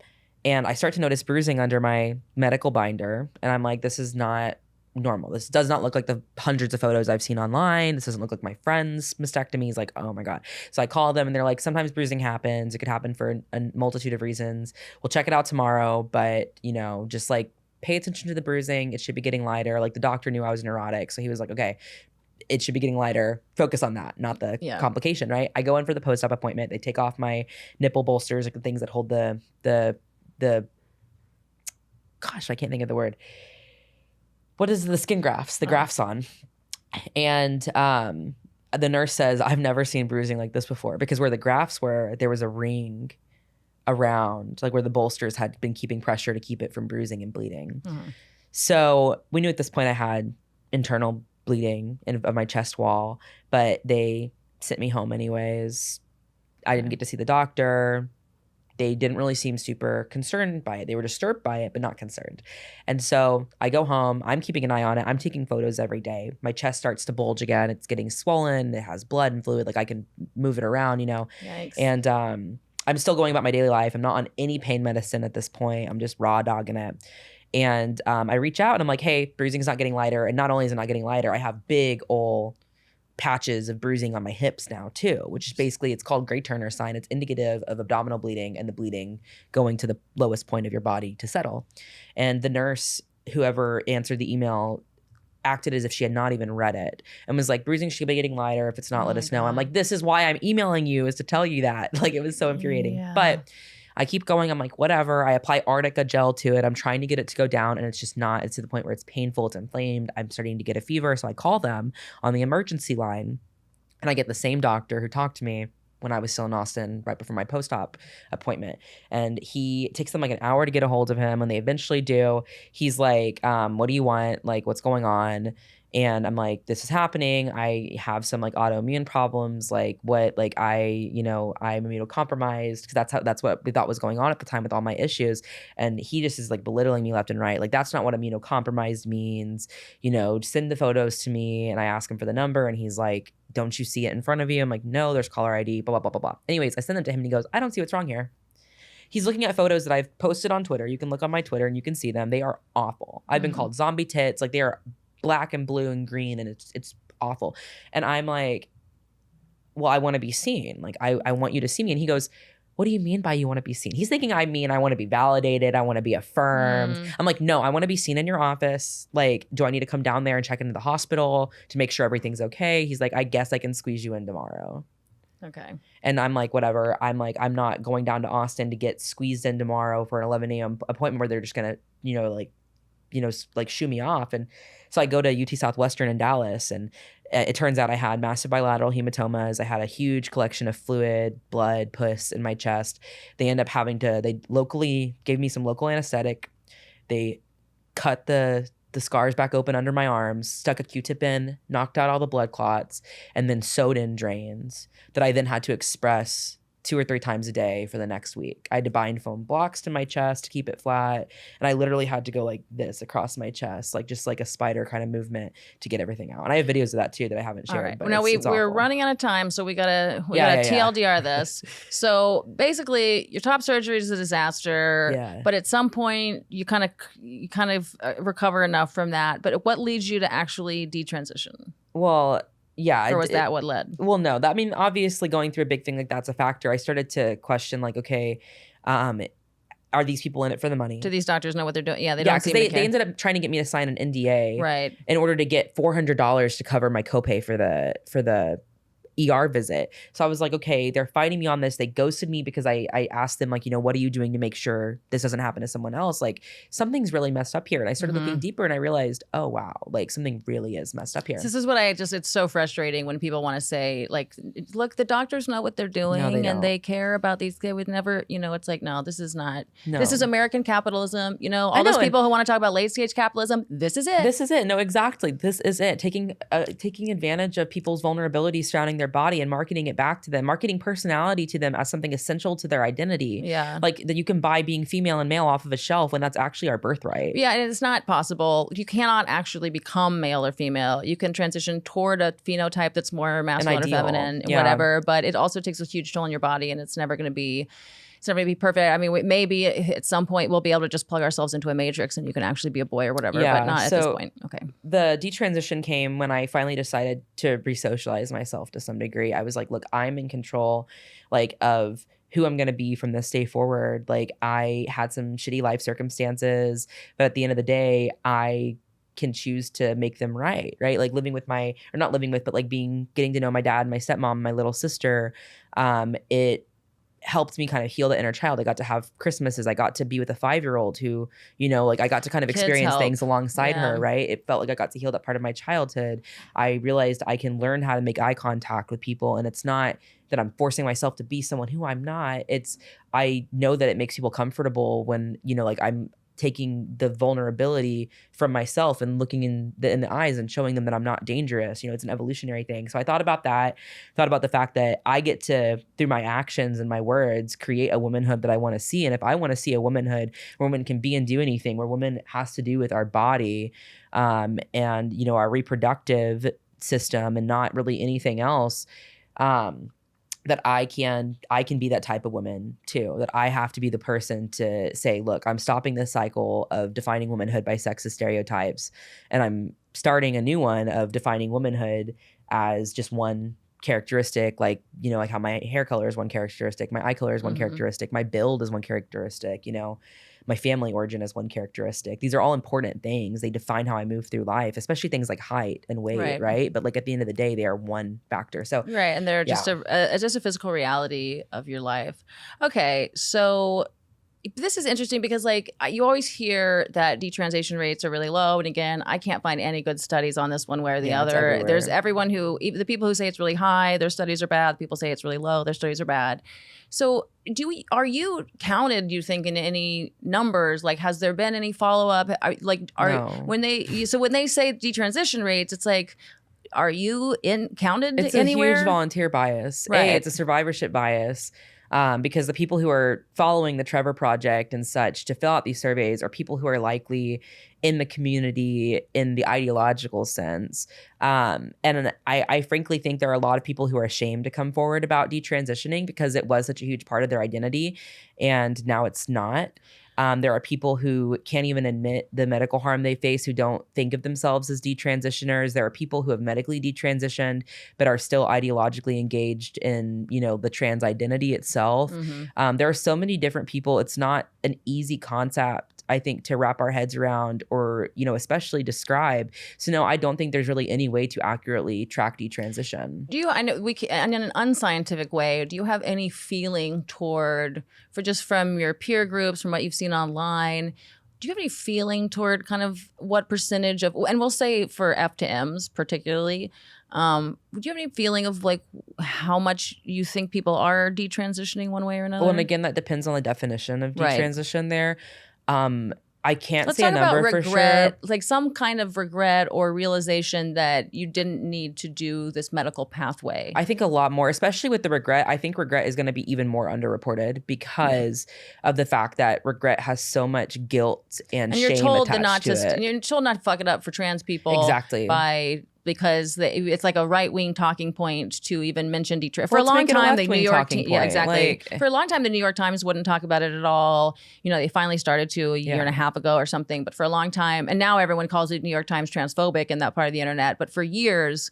I start to notice bruising under my medical binder, and I'm like, this is not normal. This does not look like the hundreds of photos I've seen online. This doesn't look like my friend's mastectomies. Like, oh my God. So I call them and they're like, sometimes bruising happens. It could happen for a multitude of reasons. We'll check it out tomorrow, but you know, just like pay attention to the bruising. It should be getting lighter. Like the doctor knew I was neurotic. So he was like, okay, it should be getting lighter. Focus on that, not the complication, right? I go in for the post-op appointment. They take off my nipple bolsters, like the things that hold the gosh, I can't think of the word. What is the skin grafts, the grafts on. And the nurse says, I've never seen bruising like this before, because where the grafts were, there was a ring around, like where the bolsters had been keeping pressure to keep it from bruising and bleeding. So we knew at this point I had internal bleeding of my chest wall, but they sent me home anyways. I didn't get to see the doctor. They didn't really seem super concerned by it. They were disturbed by it, but not concerned. And so I go home. I'm keeping an eye on it. I'm taking photos every day. My chest starts to bulge again. It's getting swollen. It has blood and fluid. Like I can move it around, you know. Yikes. And I'm still going about my daily life. I'm not on any pain medicine at this point. I'm just raw dogging it. And I reach out and I'm like, hey, bruising is not getting lighter. And not only is it not getting lighter, I have big old patches of bruising on my hips now too, which is basically, it's called Gray Turner sign. It's indicative of abdominal bleeding and the bleeding going to the lowest point of your body to settle. And the nurse, whoever answered the email, acted as if she had not even read it and was like, bruising should be getting lighter. If it's not, let us know. I'm like, this is why I'm emailing you, is to tell you that. Like, it was so infuriating. But I keep going. I'm like, whatever. I apply Arnica gel to it. I'm trying to get it to go down, and it's just not. It's to the point where it's painful. It's inflamed. I'm starting to get a fever. So I call them on the emergency line, and I get the same doctor who talked to me when I was still in Austin right before my post-op appointment. And he takes them like an hour to get a hold of him. When they eventually do, he's like, what do you want? Like, what's going on? And I'm like, this is happening. I have some like autoimmune problems. Like what, like I'm immunocompromised, because that's what we thought was going on at the time with all my issues. And he just is like belittling me left and right. Like, that's not what immunocompromised means. You know, send the photos to me. And I ask him for the number, and he's like, don't you see it in front of you? I'm like, no, there's caller ID, blah, blah, blah, blah, blah. Anyways, I send them to him and he goes, I don't see what's wrong here. He's looking at photos that I've posted on Twitter. You can look on my Twitter and you can see them. They are awful. I've been called zombie tits. Like, they are black and blue and green, and it's awful. And I'm like, well, I want to be seen. Like, I want you to see me. And he goes, what do you mean by you want to be seen? He's thinking I mean I want to be validated. I want to be affirmed. I'm like, no, I want to be seen in your office. Like, do I need to come down there and check into the hospital to make sure everything's okay? He's like, I guess I can squeeze you in tomorrow. Okay. And I'm like, whatever. I'm like, I'm not going down to Austin to get squeezed in tomorrow for an 11 a.m. appointment where they're just going to, like shoo me off. And so I go to UT Southwestern in Dallas, and it turns out I had massive bilateral hematomas. I had a huge collection of fluid, blood, pus in my chest. They locally gave me some local anesthetic. They cut the scars back open under my arms, stuck a Q-tip in, knocked out all the blood clots, and then sewed in drains that I then had to express 2 or 3 times a day for the next week. I had to bind foam blocks to my chest to keep it flat. And I literally had to go like this across my chest, like just like a spider kind of movement to get everything out. And I have videos of that too that I haven't shared. All right. But Now we're awful. running out of time, so we gotta Yeah. TLDR this. So basically, your top surgery is a disaster. Yeah. But at some point, you kind of recover enough from that. But what leads you to actually detransition? Well, yeah. Or was that what led? Well, no. I mean, obviously going through a big thing like that's a factor. I started to question like, okay, are these people in it for the money? Do these doctors know what they're doing? Yeah, they don't seem to care. They ended up trying to get me to sign an NDA, right, in order to get $400 to cover my copay for the ER visit. So I was like, okay, they're fighting me on this. They ghosted me because I asked them like, what are you doing to make sure this doesn't happen to someone else? Like something's really messed up here. And I started looking deeper and I realized, oh wow, like something really is messed up here. This is what it's so frustrating when people want to say like, look, the doctors know what they're doing and they care about these. They would never, it's like, no, this is not, this is American capitalism. All those people who want to talk about late stage capitalism, this is it. This is it. No, exactly. This is it. Taking advantage of people's vulnerabilities surrounding their body and marketing it back to them, marketing personality to them as something essential to their identity. Yeah. Like that you can buy being female and male off of a shelf when that's actually our birthright. Yeah, and it's not possible. You cannot actually become male or female. You can transition toward a phenotype that's more masculine or feminine, whatever, but it also takes a huge toll on your body and it's never going to be perfect. I mean, maybe at some point we'll be able to just plug ourselves into a matrix and you can actually be a boy or whatever, but not at this point. Okay. The detransition came when I finally decided to re-socialize myself to some degree. I was like, look, I'm in control like of who I'm going to be from this day forward. Like I had some shitty life circumstances, but at the end of the day, I can choose to make them right? Like getting to know my dad and my stepmom, and my little sister. It helped me kind of heal the inner child. I got to have Christmases. I got to be with a 5-year-old who, I got to kind of experience things alongside her, right? It felt like I got to heal that part of my childhood. I realized I can learn how to make eye contact with people. And it's not that I'm forcing myself to be someone who I'm not. I know that it makes people comfortable when, I'm taking the vulnerability from myself and looking in the eyes and showing them that I'm not dangerous. It's an evolutionary thing. So I thought about that, thought about the fact that I get to, through my actions and my words, create a womanhood that I want to see. And if I want to see a womanhood where women can be and do anything, where women has to do with our body and, our reproductive system and not really anything else, that I can be that type of woman too, that I have to be the person to say, look, I'm stopping this cycle of defining womanhood by sexist stereotypes. And I'm starting a new one of defining womanhood as just one characteristic, like how my hair color is one characteristic, my eye color is one characteristic, my build is one characteristic, my family origin is one characteristic. These are all important things. They define how I move through life, especially things like height and weight, right? But like at the end of the day, they are one factor. So and they're just a physical reality of your life. Okay, so this is interesting because like you always hear that detransition rates are really low, and again, I can't find any good studies on this one way or the other. There's everyone who, even the people who say it's really high, their studies are bad. People say it's really low, their studies are bad. So are you counted, do you think, in any numbers? Like, has there been any follow-up? No. When they say detransition rates, it's like, are you counted it's anywhere? It's a huge volunteer bias. Right. It's a survivorship bias. Because the people who are following the Trevor Project and such to fill out these surveys are people who are likely in the community in the ideological sense. And I frankly think there are a lot of people who are ashamed to come forward about detransitioning because it was such a huge part of their identity, and now it's not. There are people who can't even admit the medical harm they face, who don't think of themselves as detransitioners. There are people who have medically detransitioned but are still ideologically engaged in, the trans identity itself. There are so many different people. It's not an easy concept, I think, to wrap our heads around or, especially describe. So no, I don't think there's really any way to accurately track detransition. I know in an unscientific way, do you have any feeling from your peer groups, from what you've seen online, do you have any feeling toward kind of what percentage of, and we'll say for F to M's particularly, would you have any feeling of like how much you think people are detransitioning one way or another? Well, and again, that depends on the definition of detransition there. I can't Let's say a talk about number for regret, sure. like some kind of regret or realization that you didn't need to do this medical pathway. I think a lot more, especially with the regret. I think regret is going to be even more underreported because of the fact that regret has so much guilt and you're shame told attached to it. you're told not to fuck it up for trans people. Exactly. Because it's like a right-wing talking point to even mention Detroit. For a Let's long make it a time, the New left-wing York talking yeah, point. exactly. Like- For a long time, the New York Times wouldn't talk about it at all. You know, they finally started to a year and a half ago or something. But for a long time, and now everyone calls it New York Times transphobic in that part of the internet. But for years,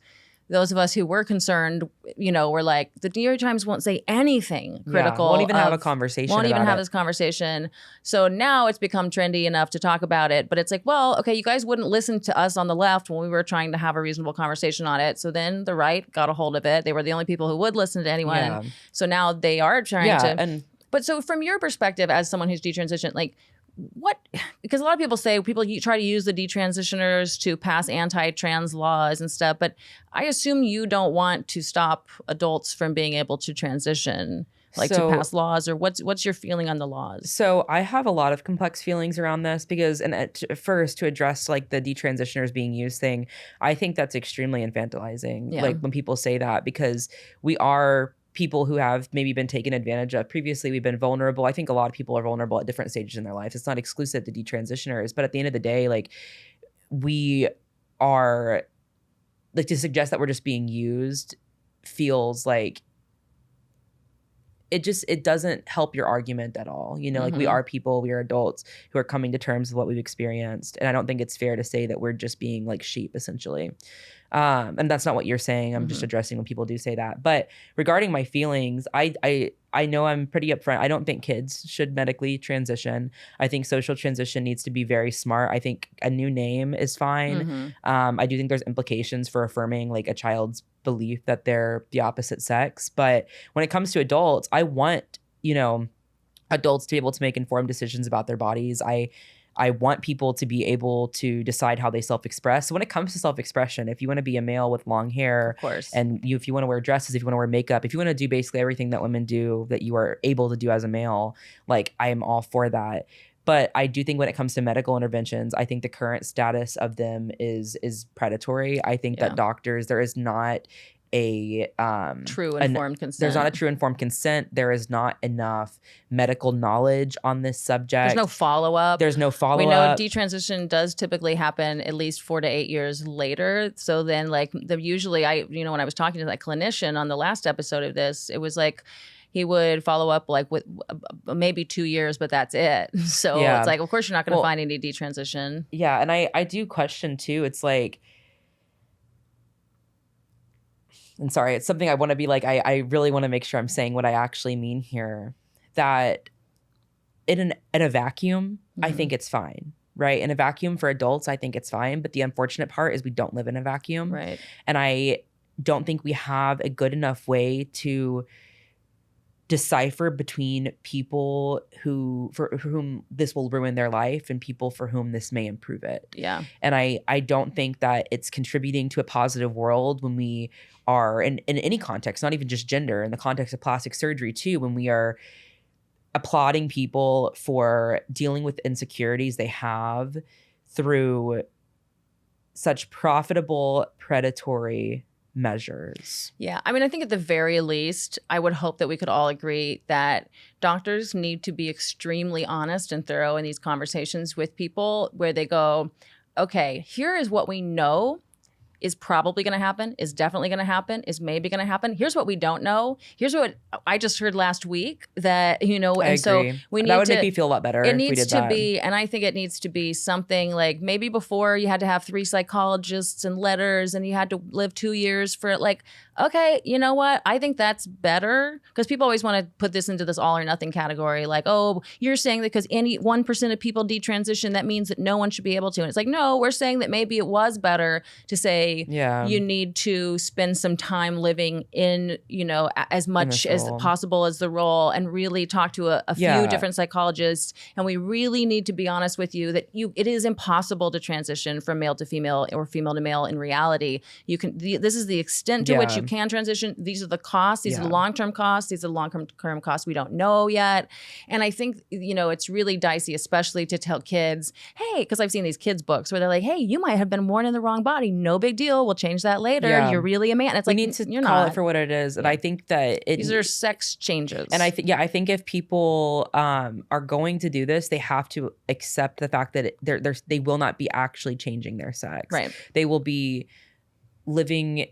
those of us who were concerned, you know, were like, the New York Times won't say anything critical. Won't even have a conversation. Won't even about have it. this conversation. So now it's become trendy enough to talk about it. But it's like, well, okay, you guys wouldn't listen to us on the left when we were trying to have a reasonable conversation on it. So then the right got a hold of it. They were the only people who would listen to anyone. Yeah. So now they are trying to. And But so from your perspective as someone who's detransitioned, like, what, because a lot of people say try to use the detransitioners to pass anti-trans laws and stuff, but I assume you don't want to stop adults from being able to transition, like to pass laws, or what's your feeling on the laws? So I have a lot of complex feelings around this because, and first to address like the detransitioners being used thing, I think that's extremely infantilizing. Yeah. Like when people say that, because we are people who have maybe been taken advantage of previously. We've been vulnerable. I think a lot of people are vulnerable at different stages in their life. It's not exclusive to detransitioners, but at the end of the day, like we are, like, to suggest that we're just being used feels like it doesn't help your argument at all. You know, like we are people, we are adults who are coming to terms with what we've experienced. And I don't think it's fair to say that we're just being like sheep, essentially. And that's not what you're saying. I'm just addressing when people do say that. But regarding my feelings, I know I'm pretty upfront. I don't think kids should medically transition. I think social transition needs to be very smart. I think a new name is fine. I do think there's implications for affirming like a child's belief that they're the opposite sex. But when it comes to adults, I want, you know, adults to be able to make informed decisions about their bodies. I want people to be able to decide how they self-express. So when it comes to self-expression, if you want to be a male with long hair, Of course. and if you want to wear dresses, if you want to wear makeup, if you want to do basically everything that women do that you are able to do as a male, like I am all for that. But I do think when it comes to medical interventions, I think the current status of them is predatory. I think that doctors, there is not a true informed consent. There's not a true informed consent. There is not enough medical knowledge on this subject. There's no follow-up. There's no follow-up. We know detransition does typically happen at least 4 to 8 years later. So then like usually when I was talking to that clinician on the last episode of this, it was like he would follow up like with maybe 2 years, but that's it. So it's like, of course you're not going to find any detransition. Yeah. And I do question too. It's like, and sorry, it's something I want to be like, I really want to make sure I'm saying what I actually mean here, that in a vacuum, I think it's fine, right? In a vacuum for adults, I think it's fine. But the unfortunate part is we don't live in a vacuum. Right. And I don't think we have a good enough way to decipher between people for whom this will ruin their life and people for whom this may improve it. Yeah. And I don't think that it's contributing to a positive world when we are in any context, not even just gender, in the context of plastic surgery too, when we are applauding people for dealing with insecurities they have through such profitable, predatory measures. Yeah. I mean, I think at the very least, I would hope that we could all agree that doctors need to be extremely honest and thorough in these conversations with people where they go, okay, here is what we know is probably going to happen, is definitely going to happen, is maybe going to happen. Here's what we don't know. Here's what I just heard last week that, and agree. so we need that would to, make me feel a lot better. It if we needs did to that. be, and I think it needs to be something like maybe before you had to have 3 psychologists and letters and you had to live 2 years for it. Like, okay, you know what? I think that's better because people always want to put this into this all or nothing category. Like, oh, you're saying that because any 1% of people detransition, that means that no one should be able to. And it's like, no, we're saying that maybe it was better to say you need to spend some time living in, as much as possible as the role and really talk to a few different psychologists. And we really need to be honest with you that it is impossible to transition from male to female or female to male in reality. This is the extent to which you can transition. These are the costs. These are the Yeah. long-term costs. These are the long-term costs we don't know yet. And I think, it's really dicey, especially to tell kids, hey, because I've seen these kids' books where they're like, hey, you might have been born in the wrong body. No big deal. We'll change that later. Yeah. You're really a man. It's We like, need to you're call not. it for what it is. And I think that These are sex changes. and I think if people are going to do this, they have to accept the fact that they will not be actually changing their sex. Right. They will be living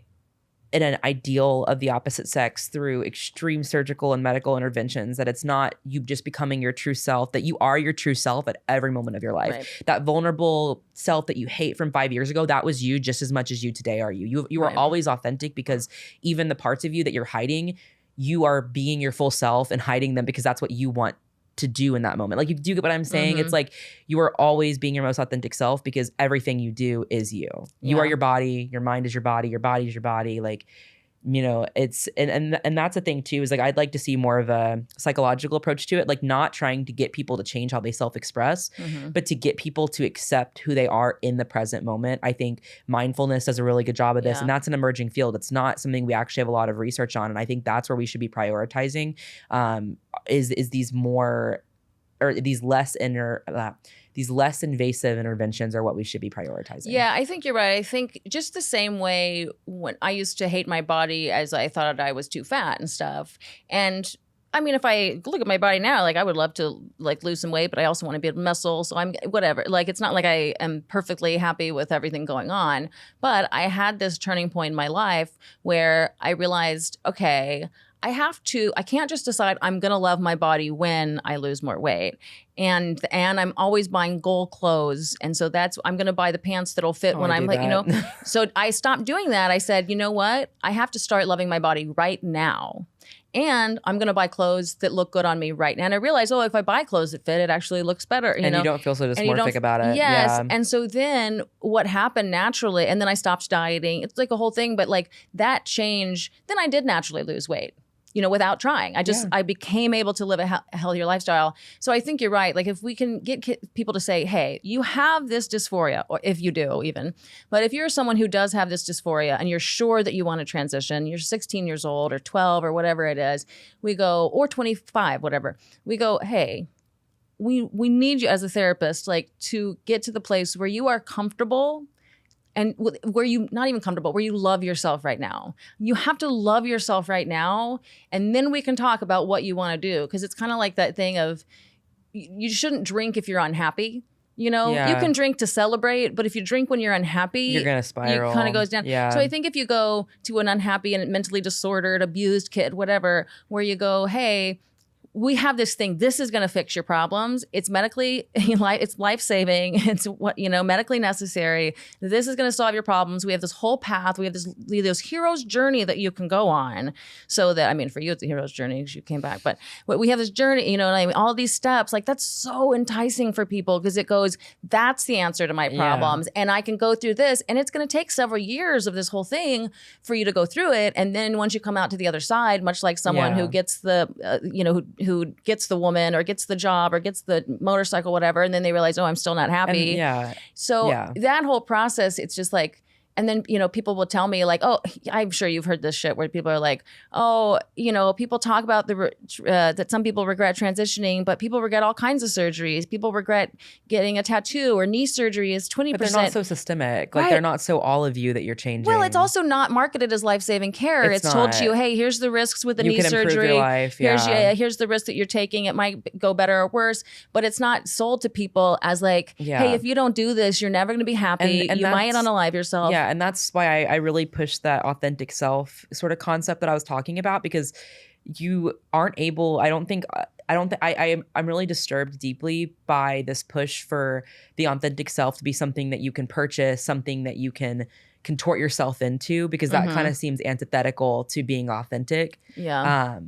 in an ideal of the opposite sex through extreme surgical and medical interventions, that it's not you just becoming your true self, that you are your true self at every moment of your life. Right. That vulnerable self that you hate from 5 years ago, that was you just as much as you today are you. You are Right. always authentic, because even the parts of you that you're hiding, you are being your full self and hiding them because that's what you want to do in that moment. Like, you do get what I'm saying? Mhm. It's like you are always being your most authentic self, because everything you do is you. You Yeah. are your body, your mind is your body is your body. Like, it's and that's the thing too, is like I'd like to see more of a psychological approach to it, like not trying to get people to change how they self-express, Mhm. but to get people to accept who they are in the present moment. I think mindfulness does a really good job of this, Yeah. and that's an emerging field. It's not something we actually have a lot of research on, and I think that's where we should be prioritizing. Is these more, or these less invasive interventions are what we should be prioritizing. Yeah, I think you're right. I think just the same way when I used to hate my body as I thought I was too fat and stuff. And I mean, if I look at my body now, like I would love to like lose some weight, but I also want to build muscle. So I'm whatever. Like, it's not like I am perfectly happy with everything going on. But I had this turning point in my life where I realized, okay, I can't just decide I'm going to love my body when I lose more weight. And I'm always buying goal clothes. And so I'm going to buy the pants that'll fit when I I'm do like, that. so I stopped doing that. I said, you know what? I have to start loving my body right now. And I'm going to buy clothes that look good on me right now. And I realized, if I buy clothes that fit, it actually looks better. You don't feel so And you dysmorphic about it. Yes. Yeah. And so then what happened naturally, and then I stopped dieting. It's like a whole thing, but like that change, then I did naturally lose weight. Without trying. I became able to live a healthier lifestyle. So I think you're right. Like, if we can get people to say, hey, you have this dysphoria, or if you do even, but if you're someone who does have this dysphoria and you're sure that you want to transition, you're 16 years old or 12 or whatever it is, we go, or 25, whatever, we go, hey, we need you as a therapist, like, to get to the place where you are comfortable and where you not even comfortable, where you love yourself right now. You have to love yourself right now, and then we can talk about what you want to do. Because it's kind of like that thing of you shouldn't drink if you're unhappy. You Yeah. can drink to celebrate, but if you drink when you're unhappy, You're gonna spiral. It kind of goes down. Yeah. So I think if you go to an unhappy and mentally disordered, abused kid, whatever, where you go, hey, we have this thing. This is going to fix your problems. It's medically, it's life-saving. It's medically necessary. This is going to solve your problems. We have this whole path. We have this hero's journey that you can go on. So that, I mean, for you, it's a hero's journey because you came back. But we have this journey, all these steps. Like, that's so enticing for people, because it goes, that's the answer to my problems. Yeah. And I can go through this. And it's going to take several years of this whole thing for you to go through it. And then once you come out to the other side, much like someone who gets the, who gets the woman or gets the job or gets the motorcycle, whatever, and then they realize, I'm still not happy. So that whole process, it's just like, and then, people will tell me like, I'm sure you've heard this shit where people are like, people talk about that some people regret transitioning, but people regret all kinds of surgeries. People regret getting a tattoo, or knee surgery is 20%. But they're not so systemic. Like, they're not so all of you that you're changing. Well, it's also not marketed as life-saving care. It's told to you, hey, here's the risks with the knee surgery. You can improve your life. Here's the risk that you're taking. It might go better or worse, but it's not sold to people as like, hey, if you don't do this, you're never going to be happy. And you might unalive yourself. Yeah, and that's why I really push that authentic self sort of concept that I was talking about, because you aren't able, I'm really disturbed deeply by this push for the authentic self to be something that you can purchase, something that you can contort yourself into, because that kind of seems antithetical to being authentic. Yeah.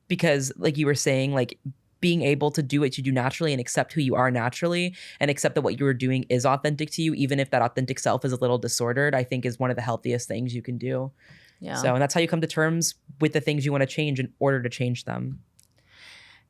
Because like you were saying, like, being able to do what you do naturally and accept who you are naturally, and accept that what you are doing is authentic to you, even if that authentic self is a little disordered, I think is one of the healthiest things you can do. Yeah. So, and that's how you come to terms with the things you want to change in order to change them.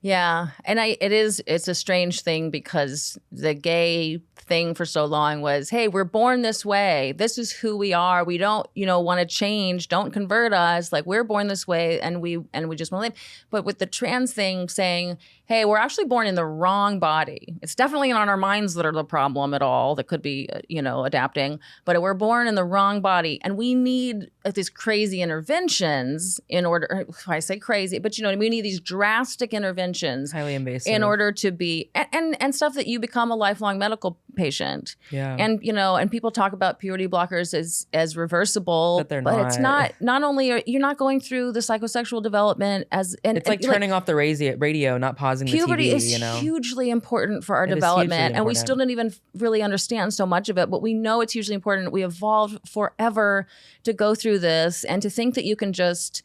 Yeah, and it's a strange thing because the gay thing for so long was, hey, we're born this way. This is who we are. We don't, want to change. Don't convert us. Like we're born this way, and we just want to live. But with the trans thing saying, hey, we're actually born in the wrong body. It's definitely not our minds that are the problem at all. That could be, adapting. But we're born in the wrong body, and we need these crazy interventions in order. I say crazy, but we need these drastic interventions. Highly invasive. In order to be and stuff that you become a lifelong medical patient. Yeah. And and people talk about puberty blockers as reversible, but they're but not. It's not only you're not going through the psychosexual development it's like turning off the radio, not pausing the TV. Puberty is hugely important for our development, and we still didn't even really understand so much of it, but we know it's hugely important. We evolved forever to go through this, and to think that you can just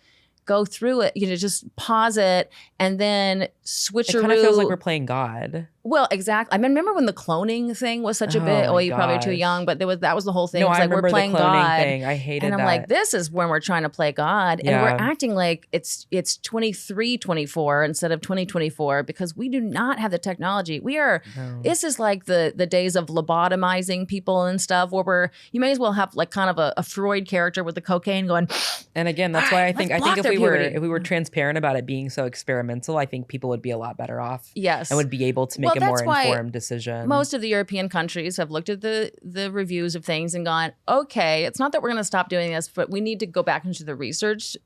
go through it, just pause it and then switcheroo. It kind of feels like we're playing God. Well, exactly. I mean, remember when the cloning thing was such a bit? Oh, you're probably too young, but that was the whole thing. No, it's I like remember we're playing the cloning God. Thing. I hated and I'm that. like, this is when we're trying to play God, and we're acting like it's 23-24 instead of 2024 because we do not have the technology. We are. No. This is like the days of lobotomizing people and stuff, where you may as well have like kind of a Freud character with the cocaine going. And again, that's why I think if we were transparent about it being so experimental, I think people would be a lot better off. Yes, and would be able to make a more informed decision. Most of the European countries have looked at the reviews of things and gone, okay, it's not that we're going to stop doing this, but we need to go back into the research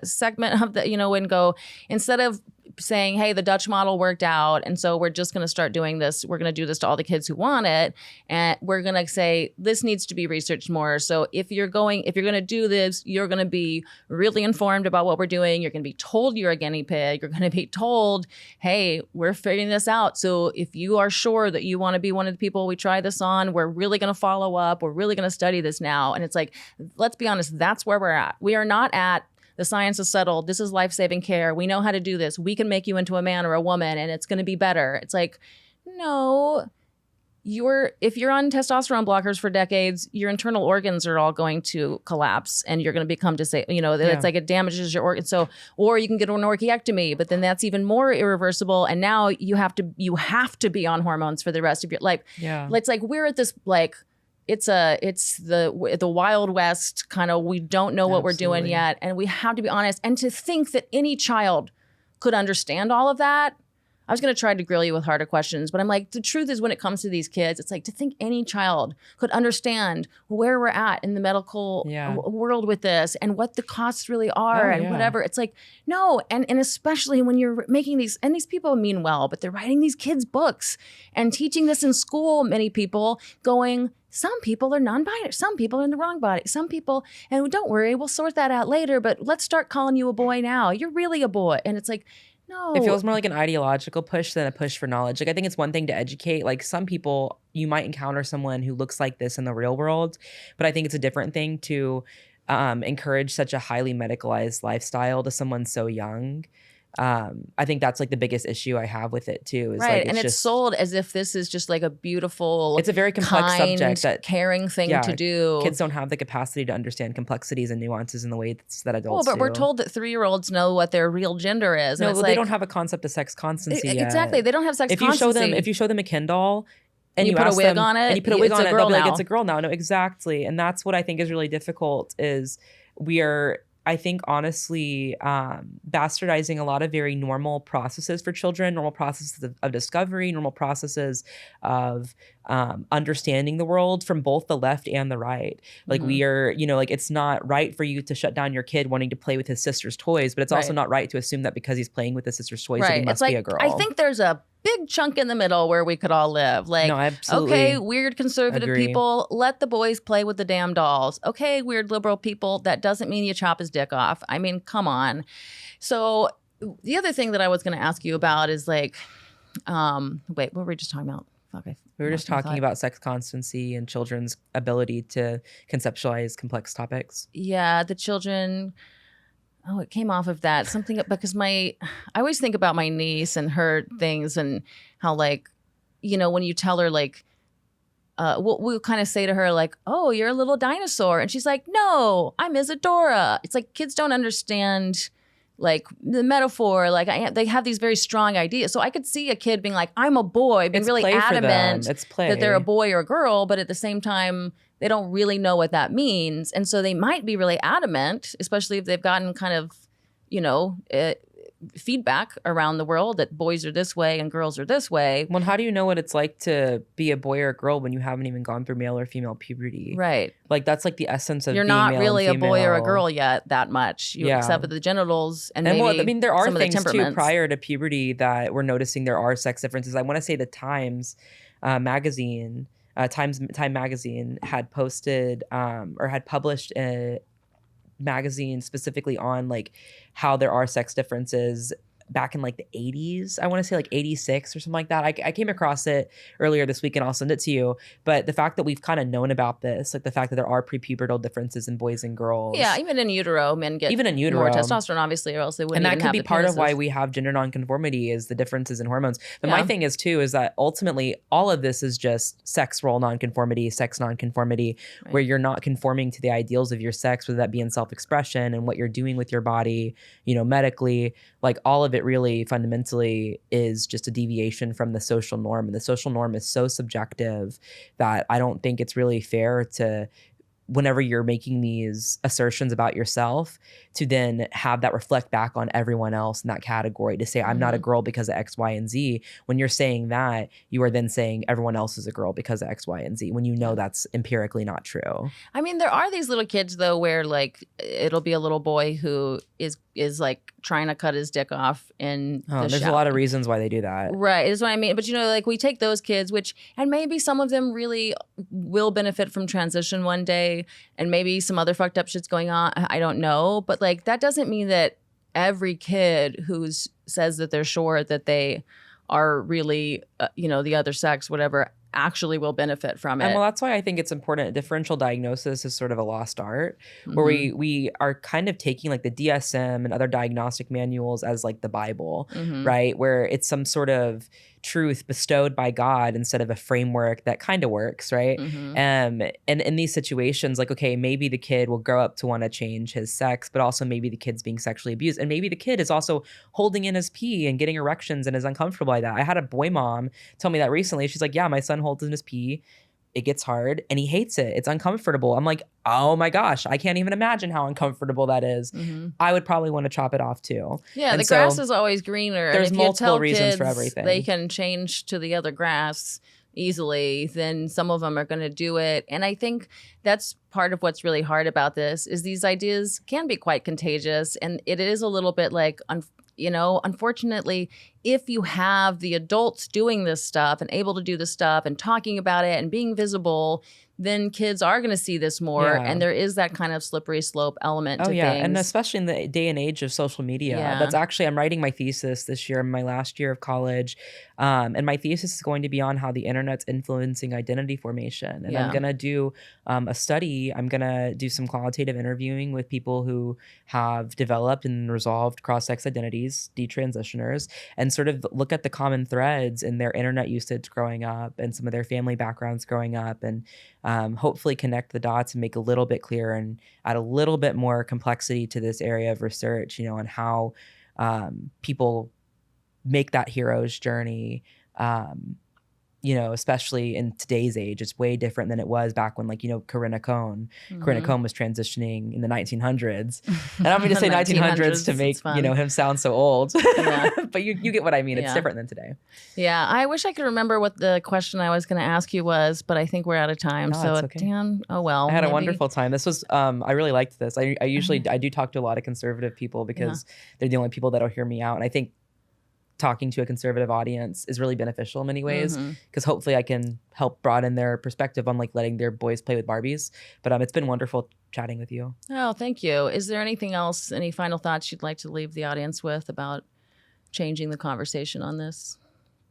segment of the, and go, instead of saying, hey, the Dutch model worked out, and so we're just going to start doing this. We're going to do this to all the kids who want it, and we're going to say this needs to be researched more. So if you're going to do this, you're going to be really informed about what we're doing. You're going to be told you're a guinea pig. You're going to be told, hey, we're figuring this out. So if you are sure that you want to be one of the people we try this on, we're really going to follow up. We're really going to study this now. And it's like, let's be honest, that's where we're at. We are not at the science is settled. This is life-saving care. We know how to do this. We can make you into a man or a woman, and it's going to be better. It's like, no, if you're on testosterone blockers for decades, your internal organs are all going to collapse, and you're going to become disabled. It's like it damages your organs. So, or you can get an orchiectomy, but then that's even more irreversible. And now you have to be on hormones for the rest of your life. Yeah, it's like we're at this like. It's the Wild West kind of, we don't know what we're doing yet. And we have to be honest. And to think that any child could understand all of that. I was going to try to grill you with harder questions, but I'm like, the truth is when it comes to these kids, it's like to think any child could understand where we're at in the medical world with this and what the costs really are whatever. It's like, no. And especially when you're making these people mean well, but they're writing these kids books and teaching this in school, many people going, some people are non-binary. Some people are in the wrong body. Some people, and don't worry, we'll sort that out later, but let's start calling you a boy now. You're really a boy. And it's like, no. It feels more like an ideological push than a push for knowledge. Like, I think it's one thing to educate. Like, some people, you might encounter someone who looks like this in the real world, but I think it's a different thing to encourage such a highly medicalized lifestyle to someone so young. I think that's like the biggest issue I have with it too. Is right, like, it's sold as if this is just like a beautiful, it's a very complex subject that caring thing to do. Kids don't have the capacity to understand complexities and nuances in the way that adults do. But we're told that 3-year-olds know what their real gender is. No, and they don't have a concept of sex constancy yet. Exactly, they don't have sex constancy. If you show them a Ken doll, and you put a wig on it, and you put a wig on it, they'll be like, it's a girl now. No, exactly, and that's what I think is really difficult. Is we are, I think, honestly, bastardizing a lot of very normal processes for children, normal processes of discovery, normal processes of understanding the world from both the left and the right. Like we are, like it's not right for you to shut down your kid wanting to play with his sister's toys, but it's also not right to assume that because he's playing with his sister's toys that he must be a girl. I think there's a big chunk in the middle where we could all live. Like, no, absolutely. Okay, weird conservative people, let the boys play with the damn dolls. Okay, weird liberal people, that doesn't mean you chop his dick off. I mean, come on. So the other thing that I was going to ask you about is like, wait, what were we just talking about? We were just talking about sex constancy and children's ability to conceptualize complex topics. Yeah, the children. Oh, it came off of that. Something because I always think about my niece and her things and how, like, when you tell her, like, we'll kind of say to her, like, oh, you're a little dinosaur. And she's like, no, I'm Isadora. It's like kids don't understand like the metaphor, like they have these very strong ideas. So I could see a kid being like, I'm a boy, being It's really play for them. adamant It's play. that they're a boy or a girl, but at the same time, they don't really know what that means. And so they might be really adamant, especially if they've gotten kind of, feedback around the world that boys are this way and girls are this way. Well, how do you know what it's like to be a boy or a girl when you haven't even gone through male or female puberty? Right. Like that's like the essence of You're being not male really a and boy or a female. girl yet that much. You accept the genitals and maybe well, I mean, there are some of the things too temperaments. prior to puberty that we're noticing there are sex differences. I want to say the Times magazine, Time magazine had posted or had published a magazine specifically on like how there are sex differences back in like the 80s. I want to say like 86 or something like that. I came across it earlier this week and I'll send it to you. But the fact that we've kind of known about this, like the fact that there are prepubertal differences in boys and girls. Yeah, even in utero, men get even in utero more testosterone, obviously, or else they wouldn't and that even could have be the part of why penises. we have gender nonconformity is the differences in hormones. But Yeah. my thing is too is that ultimately all of this is just sex role nonconformity, sex nonconformity, Right. where you're not conforming to the ideals of your sex, whether that be in self-expression and what you're doing with your body, medically. Like all of it really fundamentally is just a deviation from the social norm. And the social norm is so subjective that I don't think it's really fair to, whenever you're making these assertions about yourself, to then have that reflect back on everyone else in that category, to say I'm not a girl because of X, Y, and Z. When you're saying that, you are then saying everyone else is a girl because of X, Y, and Z, when you know that's empirically not true. I mean, there are these little kids though where like it'll be a little boy who is like trying to cut his dick off in the There's shower. a lot of reasons why they do that. Right, is what I mean. But like we take those kids, and maybe some of them really will benefit from transition one day, and maybe some other fucked up shit's going on. I don't know, but like that doesn't mean that every kid who says that they're sure that they are really, the other sex, whatever, actually will benefit from it. And well, that's why I think it's important. Differential diagnosis is sort of a lost art, where we are kind of taking like the DSM and other diagnostic manuals as like the Bible, right? Where it's some sort of truth bestowed by God instead of a framework that kind of works, right? And in these situations, like, okay, maybe the kid will grow up to want to change his sex, but also maybe the kid's being sexually abused. And maybe the kid is also holding in his pee and getting erections and is uncomfortable by that. I had a boy mom tell me that recently. She's like, yeah, my son holds in his pee. It gets hard and he hates it. It's uncomfortable. I'm like, oh my gosh, I can't even imagine how uncomfortable that is. I would probably want to chop it off too. Yeah, And the grass is always greener. There's and if multiple you tell reasons kids for everything. They can change to the other grass easily, then some of them are going to do it. And I think that's part of what's really hard about this is these ideas can be quite contagious. And it is a little bit like, unfortunately, if you have the adults doing this stuff and able to do this stuff and talking about it and being visible, then kids are going to see this more. Yeah. And there is that kind of slippery slope element to things. And especially in the day and age of social media. Yeah. That's actually, I'm writing my thesis this year, my last year of college. And my thesis is going to be on how the internet's influencing identity formation. And I'm going to do a study. I'm going to do some qualitative interviewing with people who have developed and resolved cross-sex identities, detransitioners, and sort of look at the common threads in their internet usage growing up and some of their family backgrounds growing up, and hopefully connect the dots and make a little bit clearer and add a little bit more complexity to this area of research, and how people make that hero's journey. Especially in today's age, it's way different than it was back when, Corinna Cohn was transitioning in the 1900s. And I'm going to say 1900s to make, him sound so old. Yeah. But you get what I mean. It's Yeah. different than today. Yeah, I wish I could remember what the question I was going to ask you was, but I think we're out of time. No, so it's okay. damn, oh well. I had a maybe- wonderful time. This was, I really liked this. I usually, I do talk to a lot of conservative people because they're the only people that'll hear me out. And I think talking to a conservative audience is really beneficial in many ways, because hopefully I can help broaden their perspective on letting their boys play with Barbies. But it's been wonderful chatting with you. Oh, thank you. Is there anything else, any final thoughts you'd like to leave the audience with about changing the conversation on this?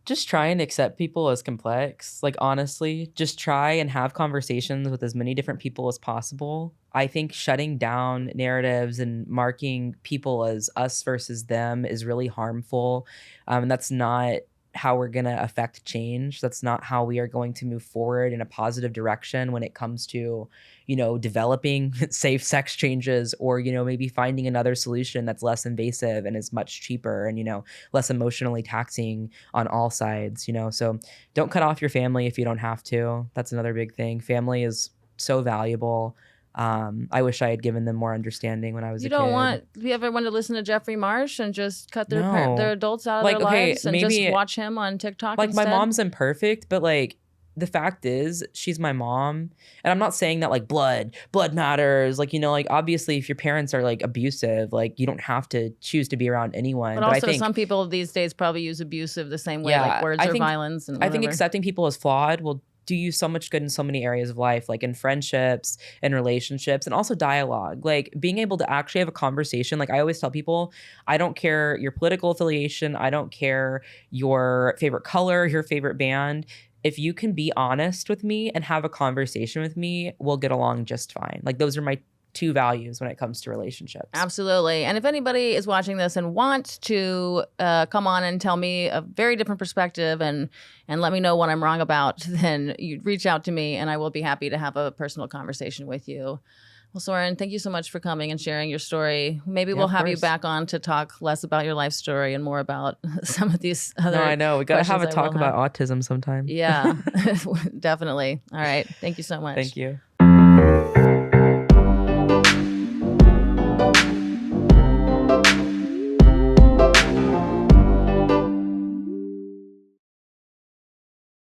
Just try and accept people as complex. Honestly, just try and have conversations with as many different people as possible. I think shutting down narratives and marking people as us versus them is really harmful. And that's not how we're going to affect change. That's not how we are going to move forward in a positive direction when it comes to, you know, developing safe sex changes, or, you know, maybe finding another solution that's less invasive and is much cheaper and, you know, less emotionally taxing on all sides, you know. So don't cut off your family if you don't have to. That's another big thing. Family is so valuable. I wish I had given them more understanding when I was a kid. Do you ever want to listen to Jeffrey Marsh and just cut their No. their adults out of Like, their okay, lives and maybe- just watch him on TikTok Like, instead? my mom's imperfect, but like, the fact is she's my mom, and I'm not saying that like blood matters. Like, you know, like obviously if your parents are like abusive, like you don't have to choose to be around anyone. But I also, think some people these days probably use abusive the same way, Yeah, like words I or think- violence. And I think whatever. accepting people as flawed will do you so much good in so many areas of life, like in friendships and relationships, and also dialogue. Like being able to actually have a conversation. Like I always tell people, I don't care your political affiliation, I don't care your favorite color, your favorite band. If you can be honest with me and have a conversation with me, we'll get along just fine. Like those are my two values when it comes to relationships. Absolutely. And if anybody is watching this and wants to come on and tell me a very different perspective and let me know what I'm wrong about, then you reach out to me and I will be happy to have a personal conversation with you. Well, Soren, thank you so much for coming and sharing your story. Maybe we'll of have you course. back on to talk less about your life story and more about some of these other No, I know. We got to have a questions I will talk about autism sometime. Yeah, definitely. All right. Thank you so much. Thank you.